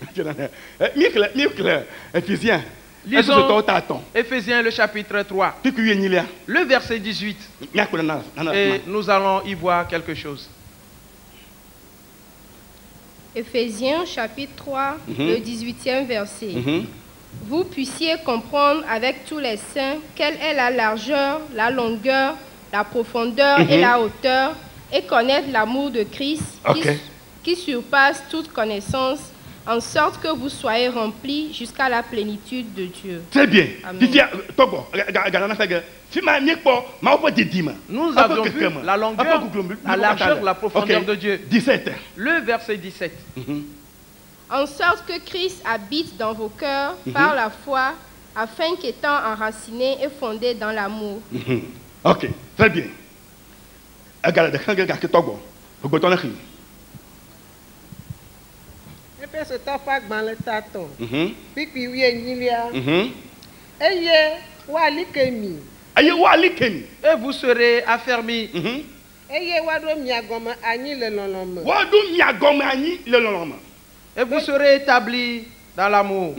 Éphésiens. Lisons Éphésiens le chapitre 3. Le verset 18. Et nous allons y voir quelque chose. Éphésiens chapitre 3, le 18e verset. Vous puissiez comprendre avec tous les saints quelle est la largeur, la longueur, la profondeur et la hauteur, et connaître l'amour de Christ qui surpasse toute connaissance, en sorte que vous soyez remplis jusqu'à la plénitude de Dieu. Très bien. Nous avons vu la longueur, la largeur, la profondeur de Dieu. 17. Le verset 17. En sorte que Christ habite dans vos cœurs par la foi, afin qu'étant enraciné et fondé dans l'amour. Ok, très bien. Et vous serez affermis. Et vous serez établis dans l'amour.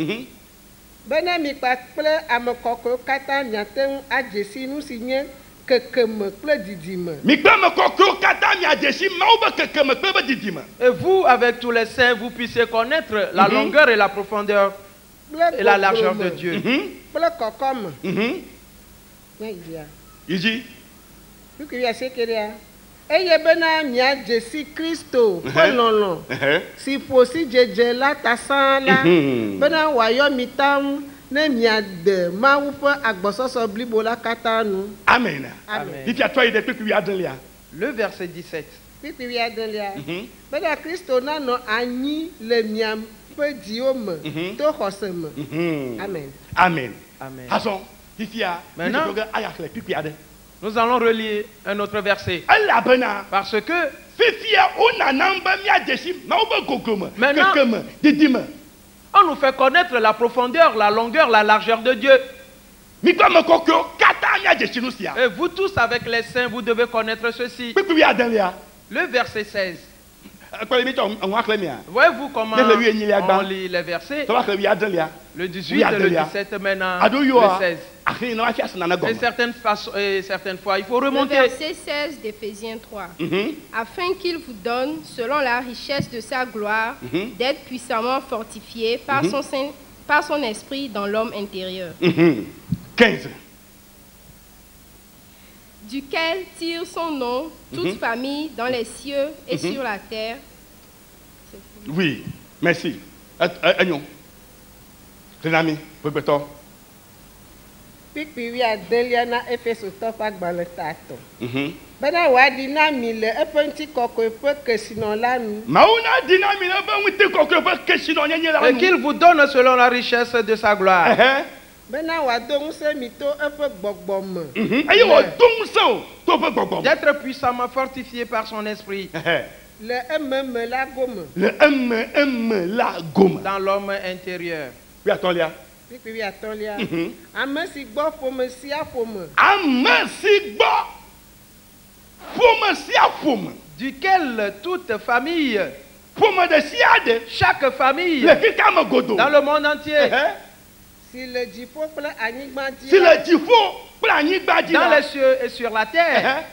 Et vous, avec tous les saints, vous puissiez connaître la longueur et la profondeur et la largeur de Dieu. Il dit Amen. Le verset 17. Amen. Amen. Maintenant, nous allons relier un autre verset. Parce que maintenant, on nous fait connaître la profondeur, la longueur, la largeur de Dieu. Et vous tous avec les saints, vous devez connaître ceci. Le verset 16. Voyez-vous comment on lit les versets? Le 18 et le 17 maintenant, le 16. Et certaines fois, il faut remonter. Le verset 16 d'Éphésiens 3. Afin qu'il vous donne, selon la richesse de sa gloire, d'être puissamment fortifié par son esprit dans l'homme intérieur. 15. Duquel tire son nom toute famille dans les cieux et sur la terre. Oui, merci. Agnon. Les amis, répétons. Et qu'il vous donne selon la richesse de sa gloire. D'être puissamment fortifié par son esprit. Dans l'homme intérieur. Duquel toute famille, chaque famille, dans le monde entier, dans les cieux et sur la terre,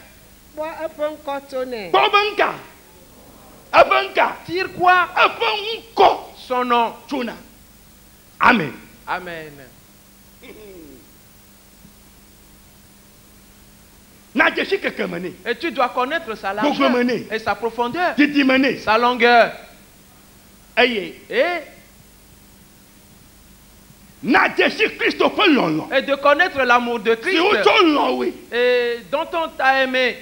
tire quoi? Son nom. Amen. Amen. Et tu dois connaître sa largeur et sa profondeur, sa longueur. Et de connaître l'amour de Christ et dont on t'a aimé,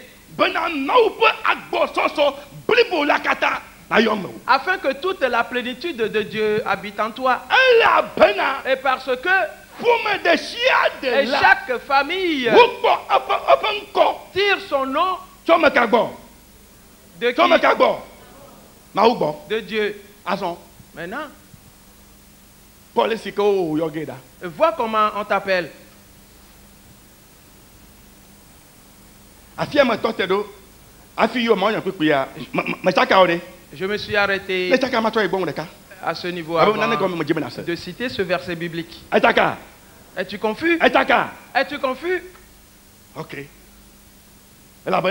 afin que toute la plénitude de Dieu habite en toi. Et parce que et chaque famille tire son nom de qui? De Dieu. Maintenant, vois comment on t'appelle. Je me suis arrêté à ce niveau avant de citer ce verset biblique. Es-tu confus? Es-tu confus? Ok. Parce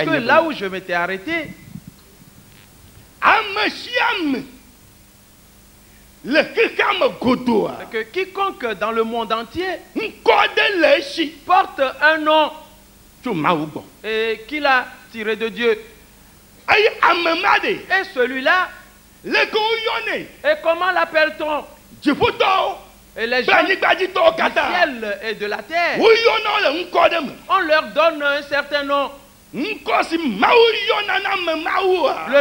que là où je m'étais arrêté, que quiconque dans le monde entier porte un nom et qu'il a tiré de Dieu. Et celui-là, et comment l'appelle-t-on? Et les gens du ciel et de la terre, on leur donne un certain nom. Le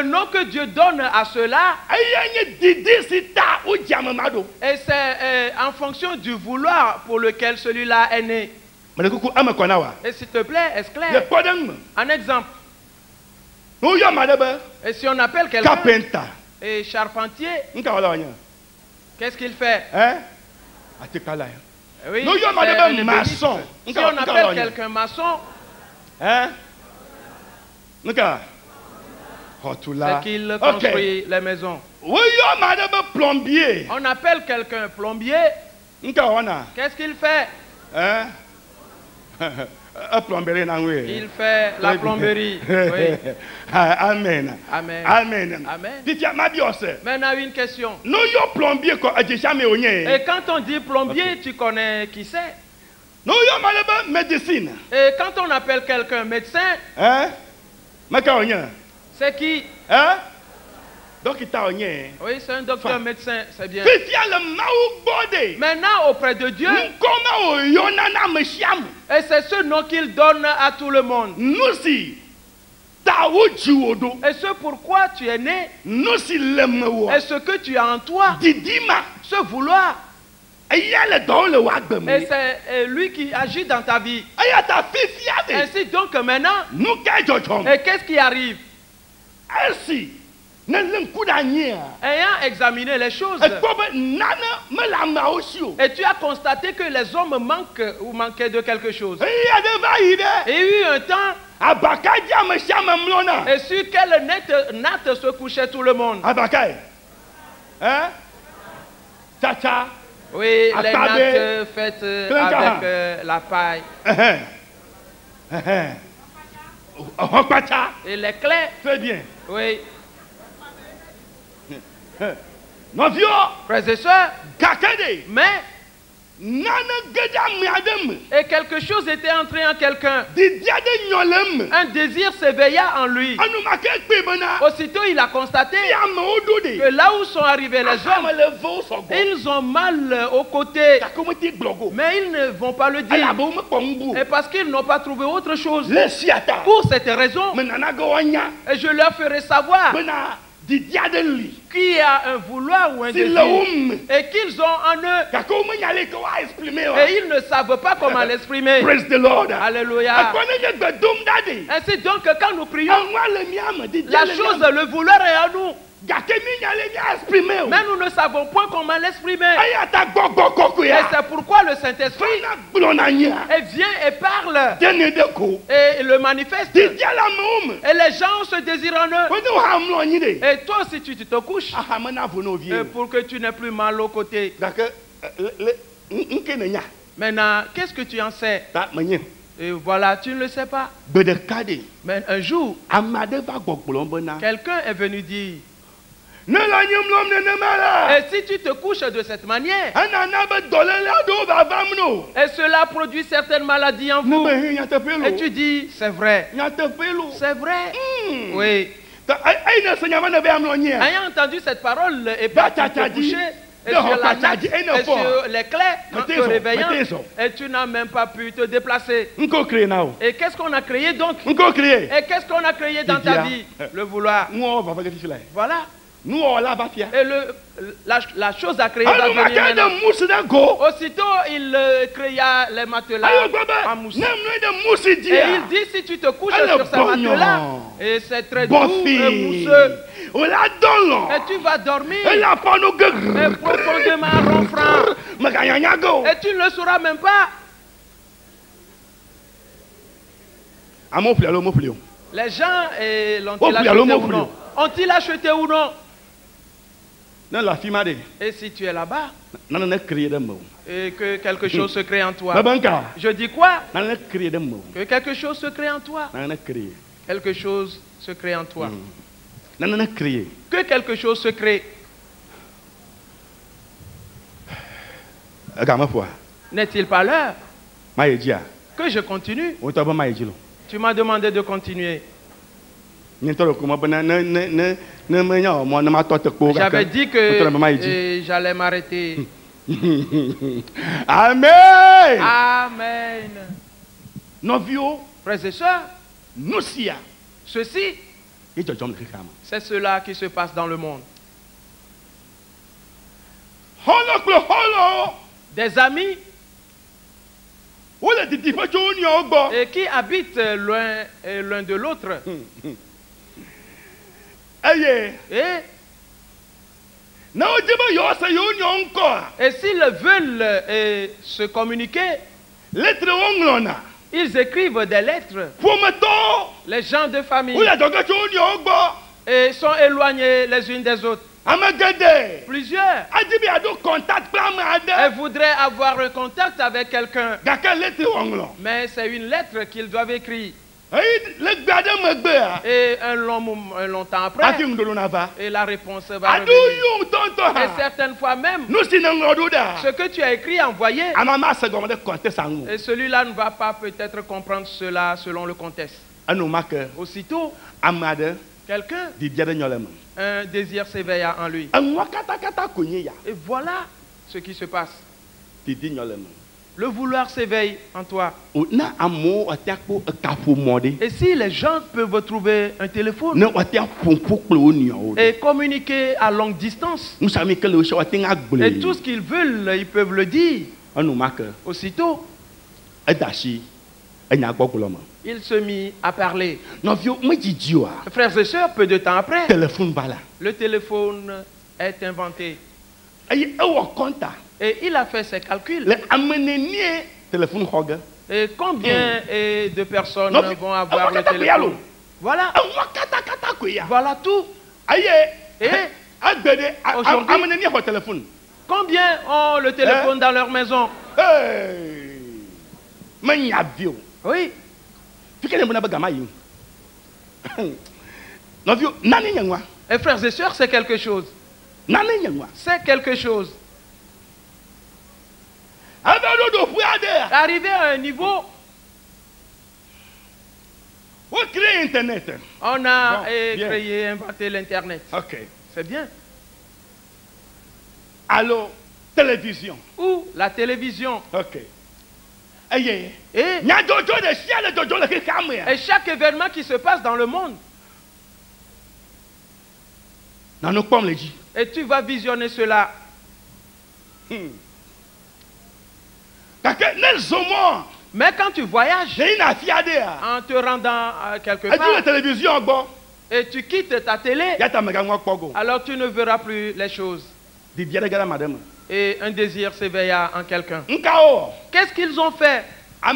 nom que Dieu donne à cela, et c'est en fonction du vouloir pour lequel celui-là est né. Et s'il te plaît, est-ce clair? Un exemple. Et si on appelle quelqu'un et charpentier, qu'est-ce qu'il fait? Oui, maçon. Si on appelle quelqu'un maçon, c'est qu'il construit les maisons. On appelle quelqu'un plombier. Qu'est-ce qu'il fait? Il fait la plomberie. Oui. Amen. Amen. Amen. Amen. Amen. Maintenant, une question. Et Et quand on dit plombier, tu connais qui c'est? médecine. Et quand on appelle quelqu'un médecin, c'est qui? Oui, c'est un docteur médecin, c'est bien. Maintenant, auprès de Dieu, et c'est ce nom qu'il donne à tout le monde. Et ce pourquoi tu es né, et ce que tu as en toi, ce vouloir. Et c'est lui qui agit dans ta vie. Ainsi donc maintenant, et qu'est-ce qui arrive? Ayant examiné les choses, et tu as constaté que les hommes manquent ou manquaient de quelque chose. Et il y a eu un temps, et sur quelle natte se couchait tout le monde? Oui, les nattes faites avec la paille. Et les clés. Très bien. Oui. Frères et sœurs, mais et quelque chose était entré en quelqu'un. Un désir s'éveilla en lui. Aussitôt il a constaté que là où sont arrivés les hommes, ils ont mal aux côtés, mais ils ne vont pas le dire. Et parce qu'ils n'ont pas trouvé autre chose. Pour cette raison, et je leur ferai savoir qui a un vouloir ou un désir et qu'ils ont en eux et ils ne savent pas comment l'exprimer. Alléluia. Ainsi donc quand nous prions, la chose, le vouloir est en nous, mais nous ne savons point comment l'exprimer. Et c'est pourquoi le Saint-Esprit vient et parle et le manifeste. Et les gens se désirent en eux. Et toi aussi tu te couches pour que tu n'aies plus mal aux côtés. Maintenant, qu'est-ce que tu en sais? Et voilà, tu ne le sais pas. Mais un jour, quelqu'un est venu dire Et si tu te couches de cette manière, et cela produit certaines maladies en vous, et tu dis, c'est vrai. C'est vrai. Oui. Ayant entendu cette parole, et puis tu te couchais, et sur la natte, et sur les clés, en te réveillant, et tu n'as même pas pu te déplacer. Et qu'est-ce qu'on a créé donc? Et qu'est-ce qu'on a créé dans ta vie? Le vouloir. Voilà. Et la chose a créé va venir maintenant. Aussitôt, il créa les matelas en mousse. Et il dit, si tu te couches sur ce matelas, et c'est très doux et mousseux, et tu vas dormir, et profondément ronflant, et tu ne le sauras même pas. Les gens l'ont-ils acheté ou non? Ont-ils acheté ou non? Et si tu es là-bas, et que quelque chose se crée en toi, je dis quoi? Que quelque chose se crée en toi. Quelque chose se crée en toi. Que quelque chose se crée. N'est-il pas l'heure que je continue? Tu m'as demandé de continuer. J'avais dit que j'allais m'arrêter. Amen. Amen. Frères et sœurs, ceci, c'est cela qui se passe dans le monde. Des amis et qui habitent l'un de l'autre. Et s'ils veulent se communiquer, ils écrivent des lettres. Les gens de famille et sont éloignés les unes des autres. Plusieurs. Elles voudraient avoir un contact avec quelqu'un. Mais c'est une lettre qu'ils doivent écrire. Et un long temps après, et la réponse va revenir. Et certaines fois même, ce que tu as écrit, envoyé, et celui-là ne va pas peut-être comprendre cela selon le contexte. Aussitôt, quelqu'un, un désir s'éveilla en lui. Et voilà ce qui se passe. Le vouloir s'éveille en toi. Et si les gens peuvent trouver un téléphone et communiquer à longue distance, et tout ce qu'ils veulent, ils peuvent le dire. Aussitôt, il se mit à parler. Frères et sœurs, peu de temps après, le téléphone est inventé. Et il a fait ses calculs. Et combien de personnes vont avoir le téléphone? Voilà. Voilà tout. Et aujourd'hui, combien ont le téléphone dans leur maison? Oui. Et frères et sœurs, c'est quelque chose. C'est quelque chose. Arrivé à un niveau, on a créé, inventé l'Internet. C'est bien. Alors, télévision. Ou la télévision. Et chaque événement qui se passe dans le monde, et tu vas visionner cela. Mais quand tu voyages, en te rendant quelque part, et tu quittes ta télé, alors tu ne verras plus les choses. Et un désir s'éveilla en quelqu'un. Qu'est-ce qu'ils ont fait? Et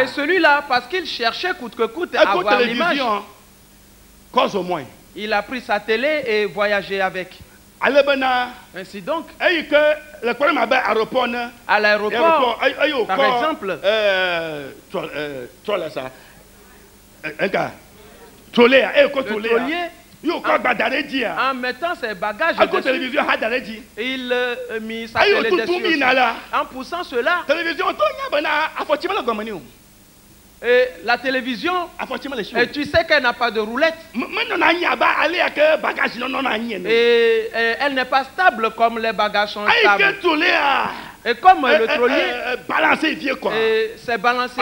celui-là, parce qu'il cherchait coûte que coûte à avoir l'image, il a pris sa télé et voyagé avec. Ainsi donc, à l'aéroport, par exemple, le taulier En mettant ses bagages dessus, il mit sa télé dessus. En poussant cela, et la télévision, et tu sais qu'elle n'a pas de roulette. Et elle n'est pas stable comme les bagages sont stables. Et comme le trollier s'est balancé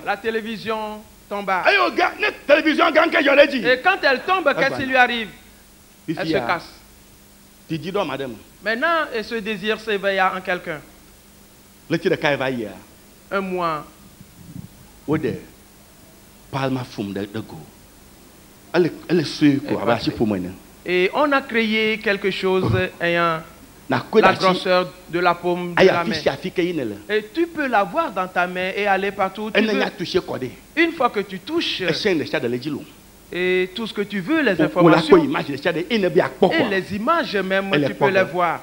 la télévision tomba. Et quand elle tombe, qu'est-ce qui lui arrive? Elle se casse. Maintenant, ce désir s'éveilla en quelqu'un. Un mois. Et on a créé quelque chose ayant la grosseur de la paume de la main. Et tu peux l'avoir dans ta main et aller partout où tu veux. Une fois que tu touches, et tout ce que tu veux, les informations, et les images même, tu peux les voir.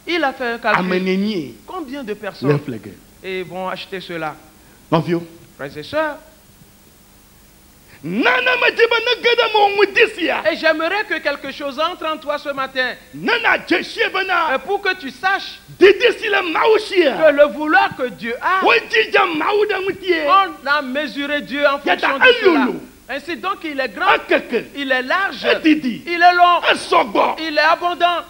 Il a fait un calcul. Combien de personnes vont acheter cela? Frères et sœurs, et j'aimerais que quelque chose entre en toi ce matin. Et pour que tu saches que le vouloir que Dieu a, on a mesuré Dieu en fonction de cela. Ainsi donc il est grand, il est large, il est long, il est abondant.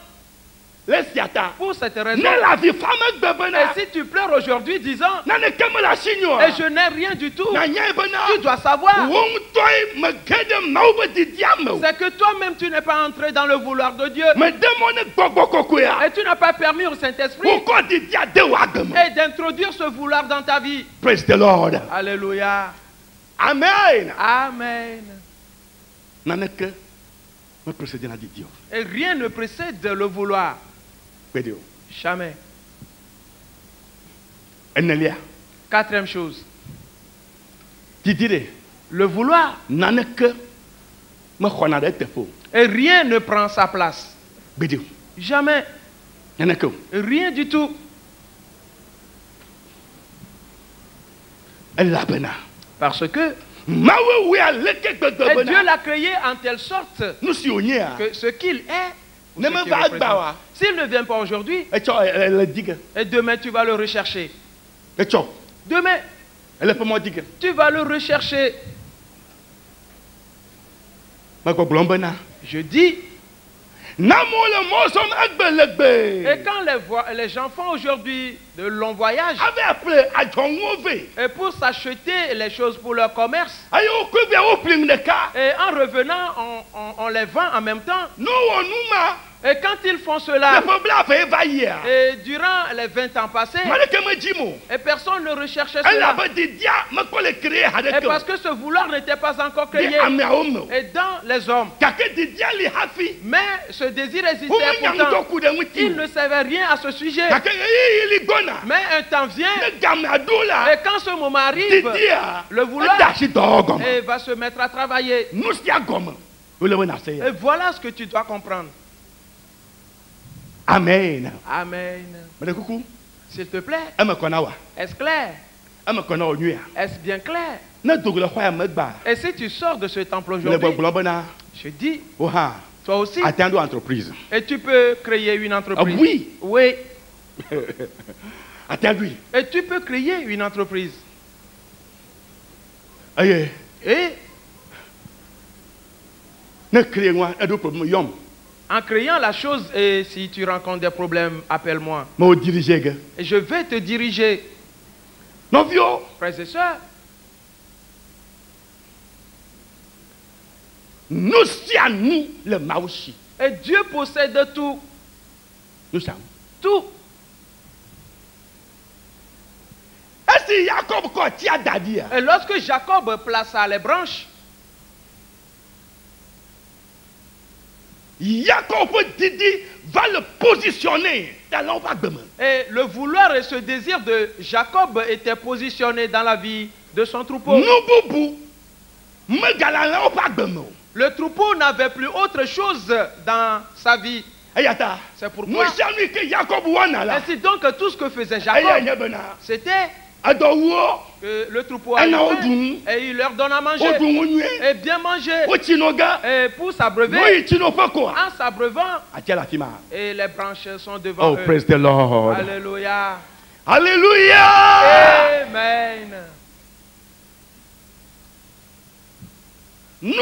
Pour cette raison, et si tu pleures aujourd'hui disant et je n'ai rien du tout, tu dois savoir c'est que toi-même tu n'es pas entré dans le vouloir de Dieu et tu n'as pas permis au Saint-Esprit et d'introduire ce vouloir dans ta vie. Praise the Lord. Alléluia. Amen. Amen. Et rien ne précède le vouloir. Jamais. Quatrième chose. Le vouloir. Et rien ne prend sa place. Jamais. Rien du tout. Parce que et Dieu l'a créé en telle sorte que ce qu'il est, s'il ne vient pas aujourd'hui, et demain tu vas le rechercher. Demain, tu vas le rechercher. Je dis, et quand les gens font aujourd'hui de longs voyages, et pour s'acheter les choses pour leur commerce, et en revenant, on les vend en même temps. Et quand ils font cela, et durant les 20 ans passés, et personne ne recherchait cela. Et parce que ce vouloir n'était pas encore créé. Et dans les hommes. Mais ce désir existait pourtant. Il ne savait rien à ce sujet. Mais un temps vient. Et quand ce moment arrive, le vouloir va se mettre à travailler. Et voilà ce que tu dois comprendre. Amen. Amen. S'il te plaît. Est-ce clair? Est-ce bien clair? Et si tu sors de ce temple aujourd'hui, je dis, toi aussi, et tu peux créer une entreprise. Oui. Oui. Et tu peux créer une entreprise. Et en créant la chose, et si tu rencontres des problèmes, appelle-moi. Et je vais te diriger. Frères et sœurs, et Dieu possède tout. Tout. Et lorsque Jacob plaça les branches, Jacob va le positionner dans l'environnement. Et le vouloir et ce désir de Jacob étaient positionnés dans la vie de son troupeau. Le troupeau n'avait plus autre chose dans sa vie. C'est pourquoi. Ainsi donc tout ce que faisait Jacob, c'était que le troupeau a faim, et il leur donne à manger, et bien manger, et pour s'abreuver, en s'abreuvant, et les branches sont devant eux. Praise the Lord. Alléluia. Alléluia. Amen. Et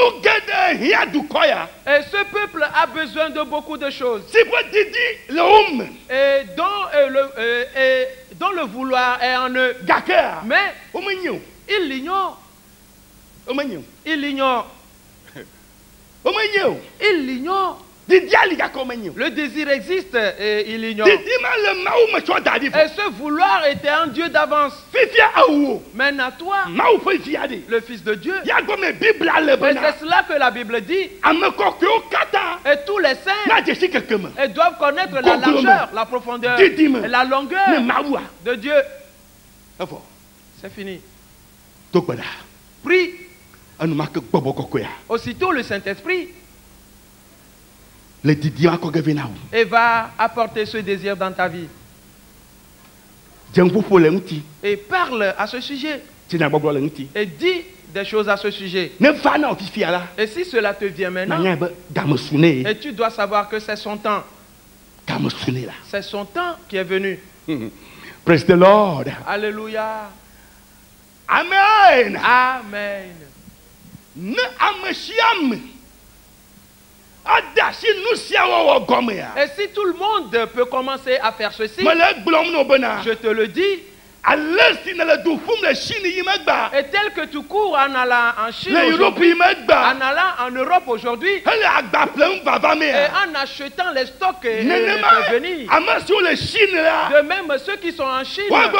ce peuple a besoin de beaucoup de choses. Et dont le vouloir est en eux. Mais ils l'ignorent. Ils l'ignorent. Ils l'ignorent. Le désir existe et il ignore. Et ce vouloir était un Dieu d'avance. Maintenant toi, le Fils de Dieu, et c'est cela que la Bible dit. Et tous les saints doivent connaître la largeur, la profondeur et la longueur de Dieu. C'est fini. Prie. Aussitôt le Saint-Esprit et va apporter ce désir dans ta vie. Et parle à ce sujet. Et dis des choses à ce sujet. Et si cela te vient maintenant, et tu dois savoir que c'est son temps. C'est son temps qui est venu. Praise the Lord. Alléluia. Amen. Amen. Et si tout le monde peut commencer à faire ceci, je te le dis, et tel que tu cours en allant en Chine aujourd'hui, en allant en Europe aujourd'hui, et en achetant les stocks et les venir, de même ceux qui sont en Chine, ils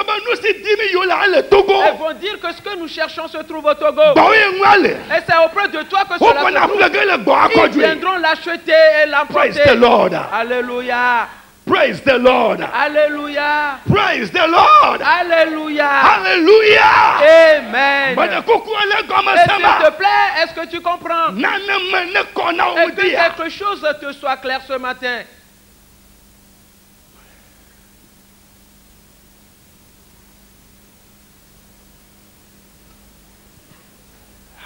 vont dire que ce que nous cherchons se trouve au Togo. Et c'est auprès de toi que cela se trouve. Ils viendront l'acheter et l'emporter. Alléluia. Praise the Lord. Alléluia. Praise the Lord. Alléluia. Alléluia. Amen. Et s'il te plaît, est-ce que tu comprends? Et que quelque chose te soit clair ce matin.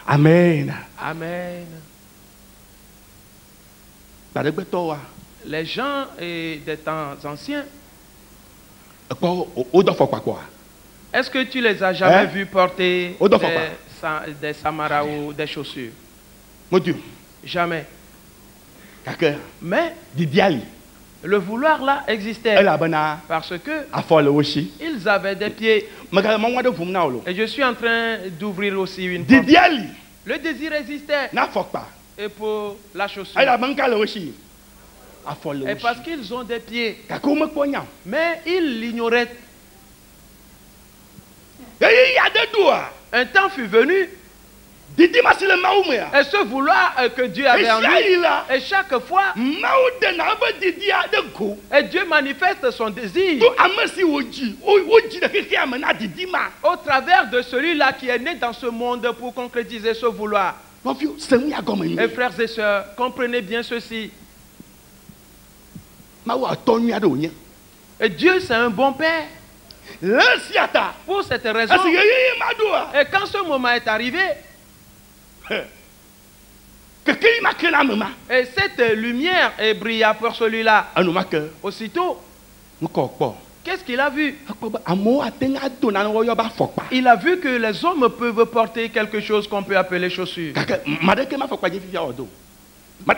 Amen. Amen. Les gens des temps anciens, est-ce que tu les as jamais vus porter des samaras ou des chaussures? Jamais. Mais le vouloir là existait parce que ils avaient des pieds. Et je suis en train d'ouvrir aussi une porte. Le désir existait. Et pour la chaussure. Et parce qu'ils ont des pieds. Mais ils l'ignoraient. Un temps fut venu. Et ce vouloir que Dieu avait en lui. Et chaque fois, et Dieu manifeste son désir au travers de celui-là qui est né dans ce monde pour concrétiser ce vouloir. Et frères et sœurs, comprenez bien ceci. Et Dieu, c'est un bon Père. Pour cette raison, et quand ce moment est arrivé, et cette lumière brilla pour celui-là, aussitôt, qu'est-ce qu'il a vu? Il a vu que les hommes peuvent porter quelque chose qu'on peut appeler chaussures. Mais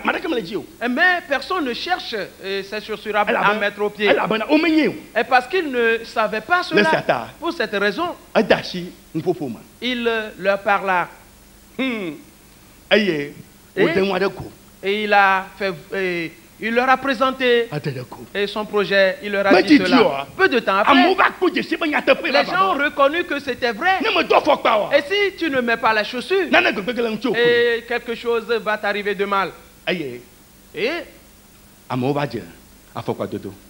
personne ne cherche ces chaussures à mettre au pied. Et parce qu'il ne savait pas cela, pour cette raison, il leur parla. Et il a fait, il leur a présenté et son projet, il leur a dit cela. Peu de temps après, les gens ont reconnu que c'était vrai. Et si tu ne mets pas la chaussure, et quelque chose va t'arriver de mal. Et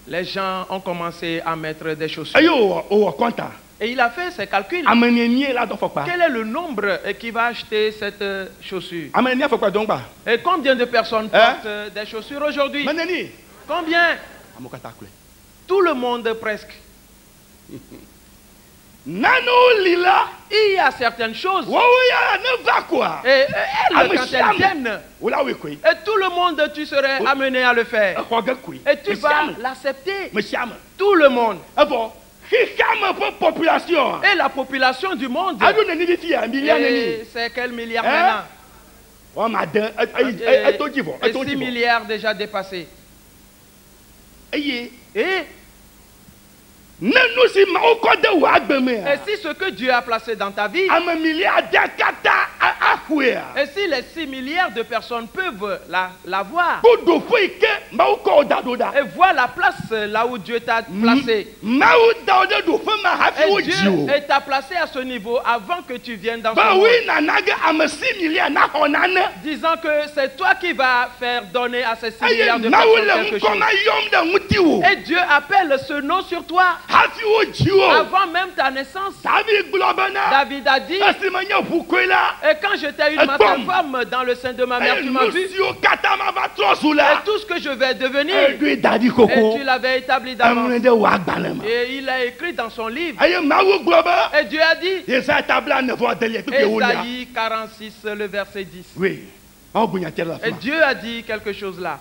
les gens ont commencé à mettre des chaussures. Et il a fait ses calculs. Quel est le nombre qui va acheter cette chaussure? Et combien de personnes portent des chaussures aujourd'hui? Combien? Tout le monde presque. Il y a certaines choses. Et elles, quand elles viennent, et tout le monde, tu serais amené à le faire. Et tu vas l'accepter. Tout le monde. Et la population du monde. C'est quel milliard maintenant? Et 6 milliards déjà dépassés. Et si ce que Dieu a placé dans ta vie, et si les 6 milliards de personnes peuvent la voir, et voir la place là où Dieu t'a placé, et Dieu t'a placé à ce niveau avant que tu viennes dans ce monde, disant que c'est toi qui vas faire donner à ces 6 milliards de personnes quelque chose. Et Dieu appelle ce nom sur toi. Avant même ta naissance, David a dit, et quand j'étais une matin femme dans le sein de ma mère, tu m'as vu, et tout ce que je vais devenir, et tu l'avais établi d'avance. Et il a écrit dans son livre, et Dieu a dit, Ésaïe 46, le verset 10. Et Dieu a dit quelque chose là.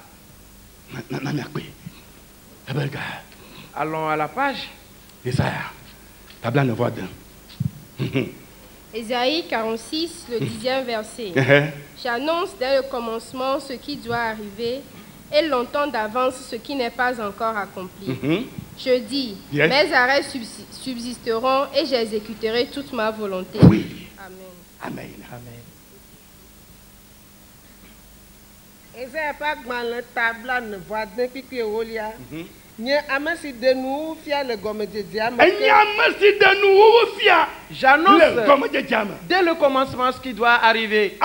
Allons à la page. Ésaïe 46, le 10e verset. J'annonce dès le commencement ce qui doit arriver et longtemps d'avance ce qui n'est pas encore accompli. Je dis, mes arrêts subsisteront et j'exécuterai toute ma volonté. Oui. Amen. Amen. Ésaïe pas le tableau ne voit depuis que Olia. Nye amesi de nous fia le gomme de diam. J'annonce dès le commencement ce qui doit arriver.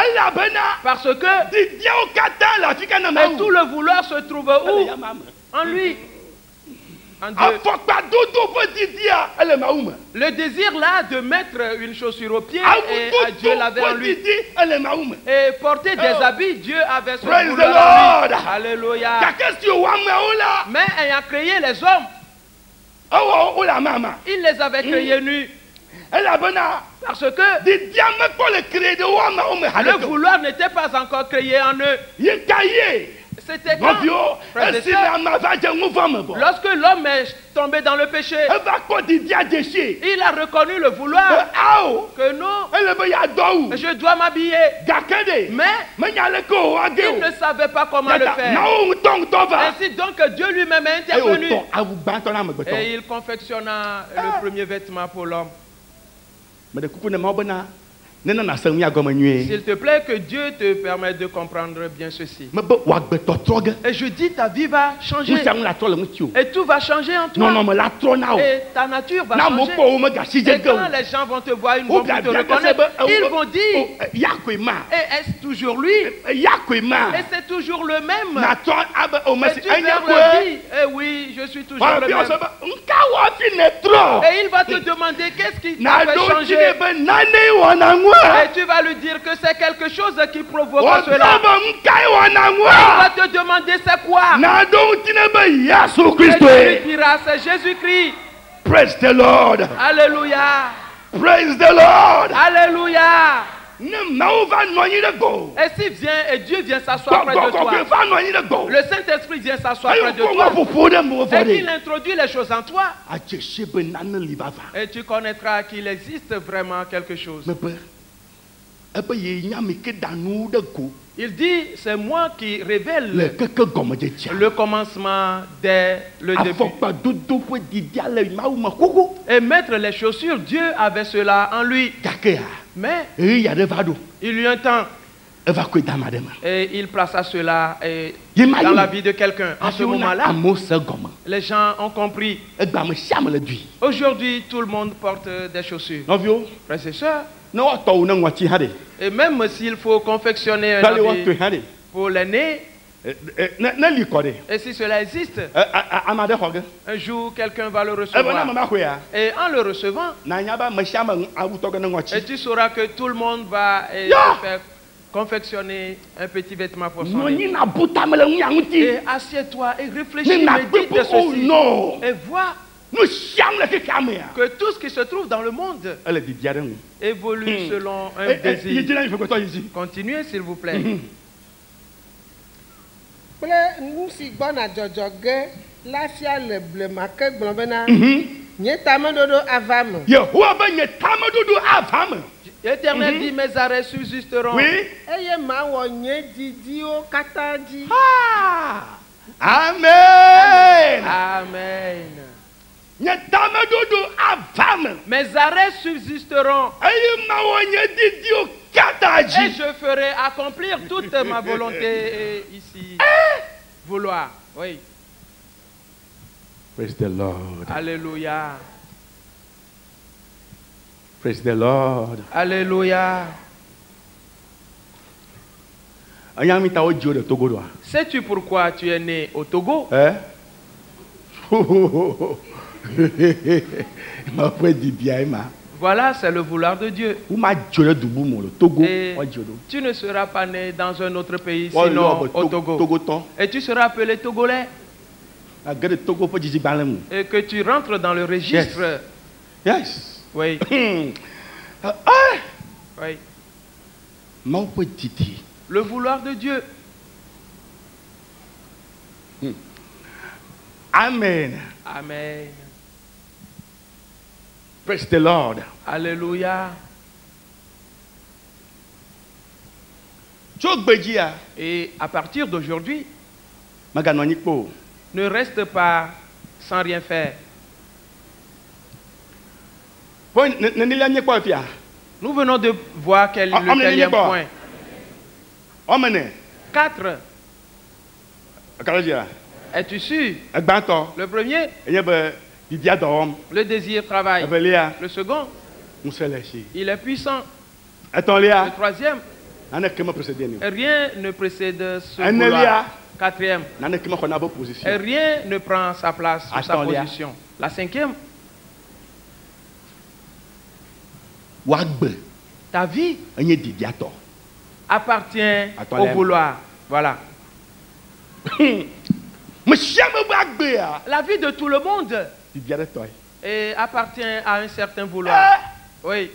Parce que et tout le vouloir se trouve où? En lui. En Dieu. Le désir là de mettre une chaussure au pied, et à Dieu l'avait en lui. Et porter des habits, Dieu avait son vouloir en lui. Alléluia. Mais ayant créé les hommes, il les avait créés nus. Parce que le vouloir n'était pas encore créé en eux. C'était quand, lorsque l'homme est tombé dans le péché, il a reconnu le vouloir que non, je dois m'habiller. Mais il ne savait pas comment le faire. Ainsi donc Dieu lui-même est intervenu et il confectionna le premier vêtement pour l'homme. S'il te plaît, que Dieu te permette de comprendre bien ceci. Et je dis, ta vie va changer. Et tout va changer en toi. Et ta nature va changer. Et quand les gens vont te voir, ils vont te reconnaître. Ils vont dire, et est-ce toujours lui? Et c'est toujours le même. Et tu vas leur dire, eh oui, je suis toujours le même. Et il va te demander, qu'est-ce qui t'a fait changer? Et tu vas lui dire que c'est quelque chose qui provoque cela. Il va te demander c'est quoi? Et tu lui diras c'est Jésus-Christ. Praise the Lord. Alléluia. Praise the Lord. Alléluia. Et s'il vient et Dieu vient s'asseoir près de toi, le Saint-Esprit vient s'asseoir près de toi, et qu'il introduit les choses en toi, et tu connaîtras qu'il existe vraiment quelque chose. Il dit, c'est moi qui révèle le commencement dès le début. Et mettre les chaussures, Dieu avait cela en lui. Mais il y eut un temps et il plaça cela dans la vie de quelqu'un. En ce moment-là, les gens ont compris. Aujourd'hui, tout le monde porte des chaussures. Frères et sœurs, et même s'il faut confectionner un habit pour l'aîné, et si cela existe, un jour quelqu'un va le recevoir. Et en le recevant, et tu sauras que tout le monde va faire confectionner un petit vêtement pour son lit. Et assieds-toi et réfléchis, médite de ceci. Et vois. Que tout ce qui se trouve dans le monde évolue selon un désir. Continuez s'il vous plaît. Nous si bon à Djodjogue, la fia le bleu marqué blabena. Nye tamadodo avam. L'Éternel dit mes arrêts subsisteront. Oui. Eye ma wo nye didio kataji. Amen. Amen. Mes arrêts subsisteront. Et je ferai accomplir toute ma volonté ici. Vouloir. Oui. Praise the Lord. Alléluia. Praise the Lord. Alléluia. Sais-tu pourquoi tu es né au Togo? Voilà, c'est le vouloir de Dieu. Et tu ne seras pas né dans un autre pays sinon au Togo. Et tu seras appelé Togolais. Et que tu rentres dans le registre. Yes. Oui. Oui. Le vouloir de Dieu. Amen. Amen. Praise the Lord. Alléluia. Et à partir d'aujourd'hui, ne reste pas sans rien faire. Nous venons de voir quel est le quatrième point. 4. Es-tu sûr? Le premier, le désir travaille. Le second, il est puissant. Le troisième, rien ne précède ce vouloir. Quatrième, et rien ne prend sa place ou sa position. La cinquième, ta vie appartient au vouloir. Voilà. La vie de tout le monde et appartient à un certain vouloir. Oui.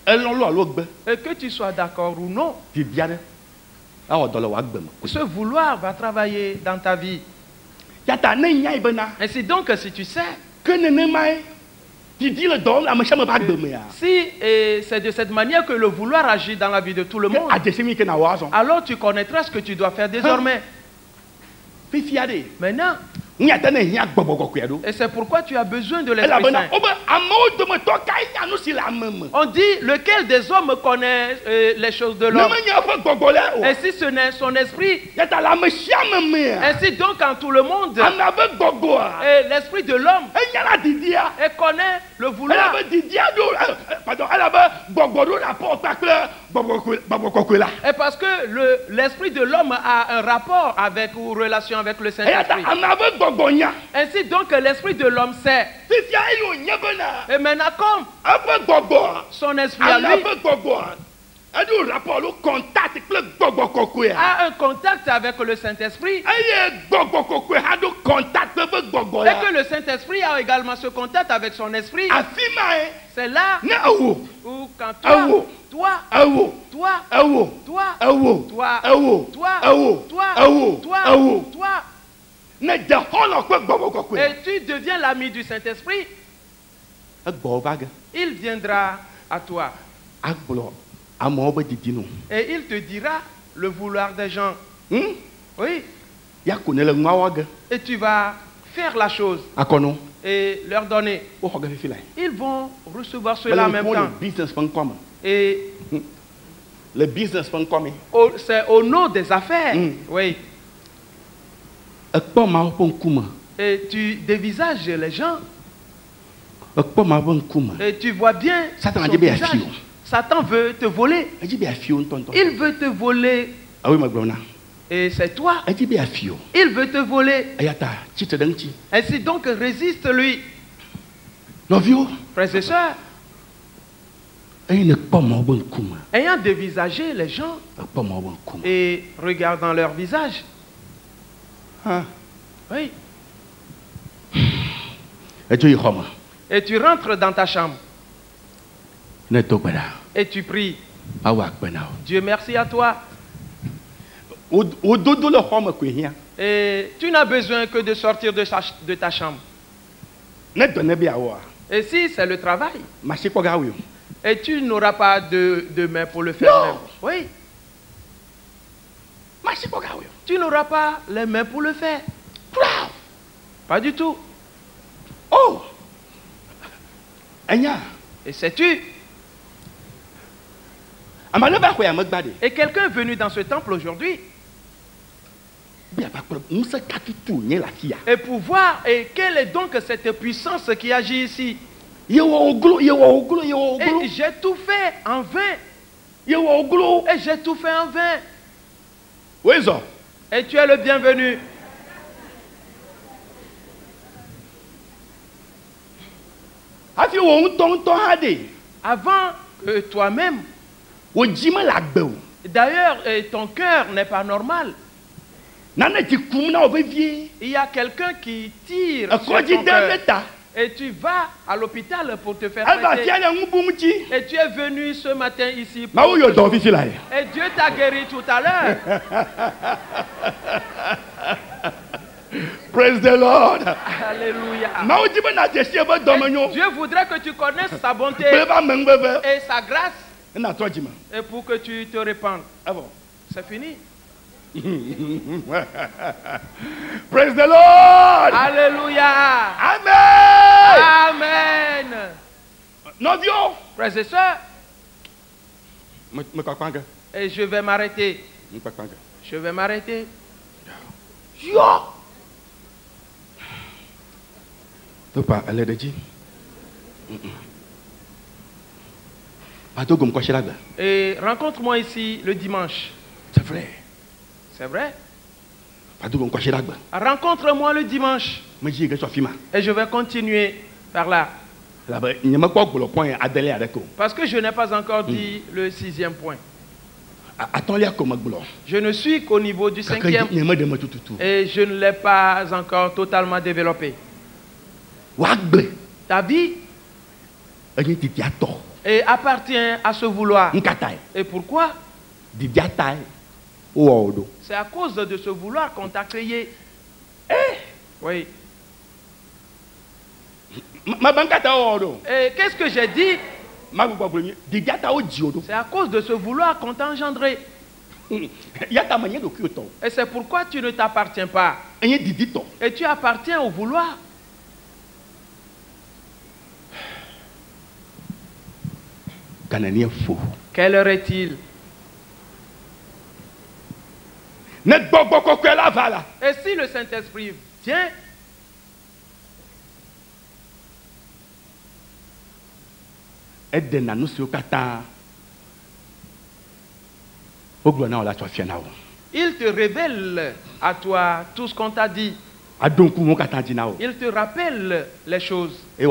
Et que tu sois d'accord ou non, ce vouloir va travailler dans ta vie. Ainsi donc, si tu sais, si c'est de cette manière que le vouloir agit dans la vie de tout le monde, alors tu connaîtras ce que tu dois faire désormais. Maintenant, et c'est pourquoi tu as besoin de l'Esprit Saint. On dit lequel des hommes connaît les choses de l'homme. Et si ce n'est son esprit, ainsi donc en tout le monde, et l'esprit de l'homme et connaît le vouloir. Et parce que l'esprit de l'homme a un rapport avec ou relation avec le Saint-Esprit. Ainsi donc l'esprit de l'homme sait. Et maintenant comme son esprit à lui a un contact avec le Saint-Esprit, et que le Saint-Esprit a également ce contact avec son esprit, c'est là où quand toi, et tu deviens l'ami du Saint-Esprit, il viendra à toi. Et il te dira le vouloir des gens. Oui. Et tu vas faire la chose et leur donner. Ils vont recevoir cela en même temps. Et le business.com, c'est au nom des affaires. Oui. Et tu dévisages les gens. Et tu vois bien son visage. Satan veut te voler. Il veut te voler. Et c'est toi. Il veut te voler. Ainsi donc résiste-lui. Frères et sœurs, ayant dévisagé les gens et regardant leur visage. Oui. Et tu rentres dans ta chambre. Et tu pries. Dieu merci à toi. Et tu n'as besoin que de sortir de ta chambre. Et si c'est le travail, et tu n'auras pas de main pour le faire même. Oui. Tu n'auras pas les mains pour le faire. Pas du tout. Oh. Et sais-tu? Et quelqu'un est venu dans ce temple aujourd'hui. Et pour voir et quelle est donc cette puissance qui agit ici. Et j'ai tout fait en vain. Et j'ai tout fait en vain. Et tu es le bienvenu. Avant que toi-même. D'ailleurs, ton cœur n'est pas normal. Il y a quelqu'un qui tire sur ton cœur. Et tu vas à l'hôpital pour te faire traiter. Et tu es venu ce matin ici. Et Dieu t'a guéri tout à l'heure. Praise the Lord. Alléluia. Dieu voudrait que tu connaisses sa bonté et sa grâce. Et pour que tu te répandes. C'est fini. Praise the Lord. Alléluia. Amen. Amen. Novio. Frères et sœurs. Et je vais m'arrêter. Je vais m'arrêter. Et rencontre-moi ici le dimanche. C'est vrai. C'est vrai. Rencontre-moi le dimanche. Et je vais continuer par là. Parce que je n'ai pas encore dit le 6e point. Je ne suis qu'au niveau du 5e. Et je ne l'ai pas encore totalement développé. Ta vie et appartient à ce vouloir. Et pourquoi? C'est à cause de ce vouloir qu'on t'a créé. Oui. Et qu'est-ce que j'ai dit? C'est à cause de ce vouloir qu'on t'a engendré. Et c'est pourquoi tu ne t'appartiens pas. Et tu appartiens au vouloir. Quelle heure est-il? Et si le Saint-Esprit vient, il te révèle à toi tout ce qu'on t'a dit. Il te rappelle les choses. Et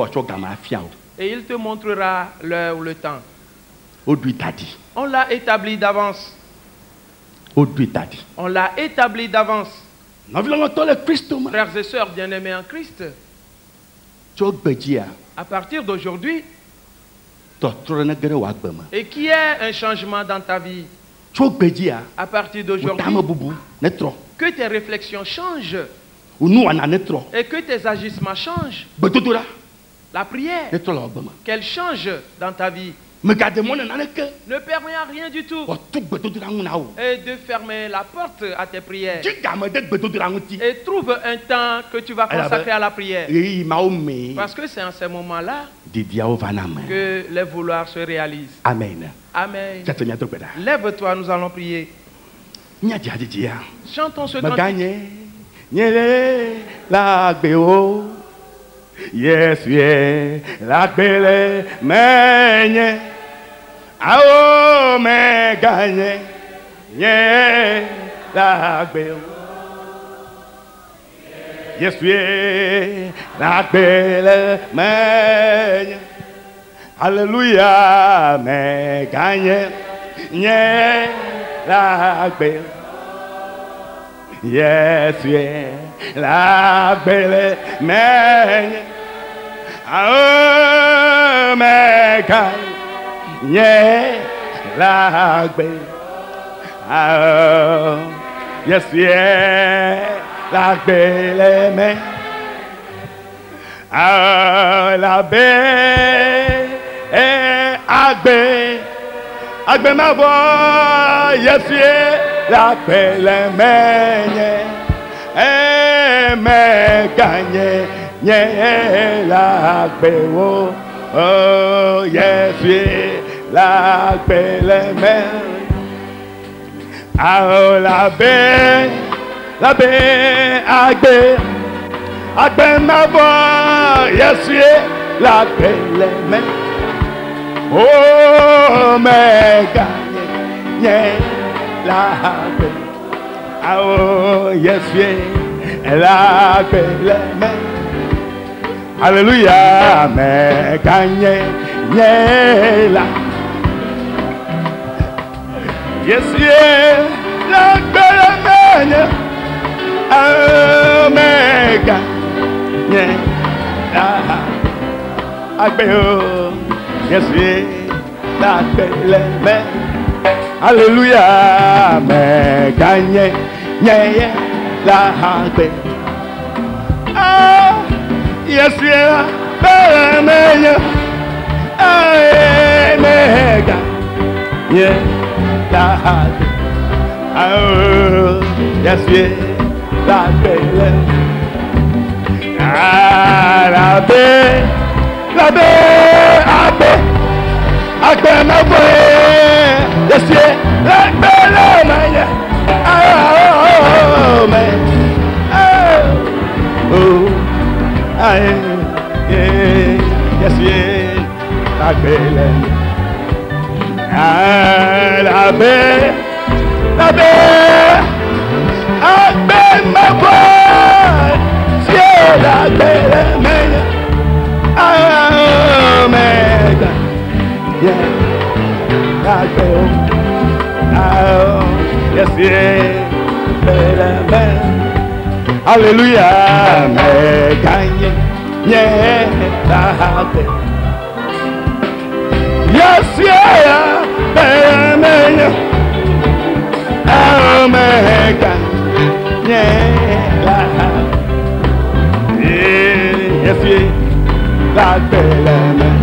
il te montrera l'heure ou le temps. On l'a établi d'avance. On l'a établi d'avance. Frères et sœurs bien-aimés en Christ, à partir d'aujourd'hui, et qu'il y ait un changement dans ta vie, à partir d'aujourd'hui, que tes réflexions changent et que tes agissements changent. La prière, qu'elle change dans ta vie. Ne permet à rien du tout. Et de fermer la porte à tes prières. Et trouve un temps que tu vas consacrer à la prière. Parce que c'est en ces moments-là que les vouloirs se réalisent. Amen. Amen. Lève-toi, nous allons prier. Chantons ce cantique. Yes, yeah, la belle menye, ao me gagne, yeah, la belle. Yes, yeah, la belle menye, Alléluia, mais gagné, nie la belle. Yes, yeah, la belle, mais mais gagné la belle. Yes, yeah, la belle, mais la belle. Agbe ma voix, yes, la belle mène, me gagne, la belle, oh, yes, la belle mène, ah, la belle, agbe ma voix, yes, la belle mène. Oh, mais gagne la belle. Oh, yes, la belle. Alléluia, mais gagne la. Yes, la belle. Oh, mais gagne la belle. Yes, la belle mère. Alléluia, mais gagne, la belle. Ah, yes, la belle mère. Ah, mais gagne, la belle. Ah, yes, la belle. Ah, la belle. La belle, agbe ma voix, je suis la belle manière. Oh, mais, oh, je suis la belle. La belle, agbe ma voix, c'est la belle manière. Oh, my God. Yeah. God, oh, yes, yeah. Hallelujah. My God. Yeah. Yes, yeah. Oh, my God. Yeah. Yes, yeah. La belle main.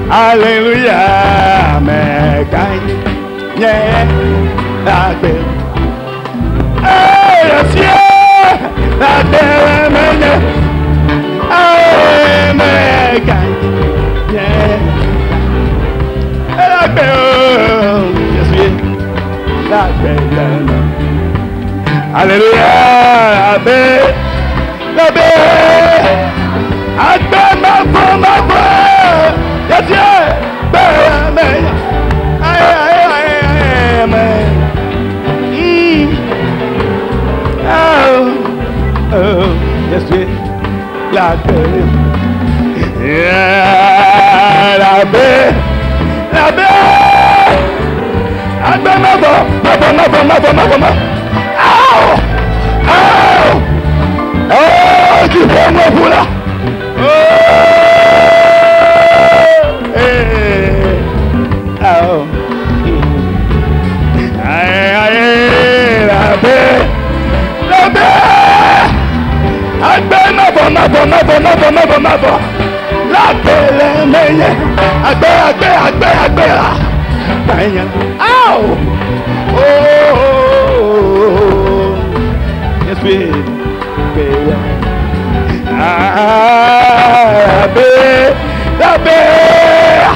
Alléluia, mais gagne, la belle. Le ciel, la belle main. Mais gagne, la belle. Je suis la belle main. Alléluia, la belle, la belle. Agbe ma voix, yes, yeah, amen, amen, oh, yes, la belle, yeah, la belle, agbe ma voix, oh, tu prends moi pour là. Oh, hey, oh, la belle, agbe ma voix, la belle meilleure, agbe là, oh, yes, baby. La belle,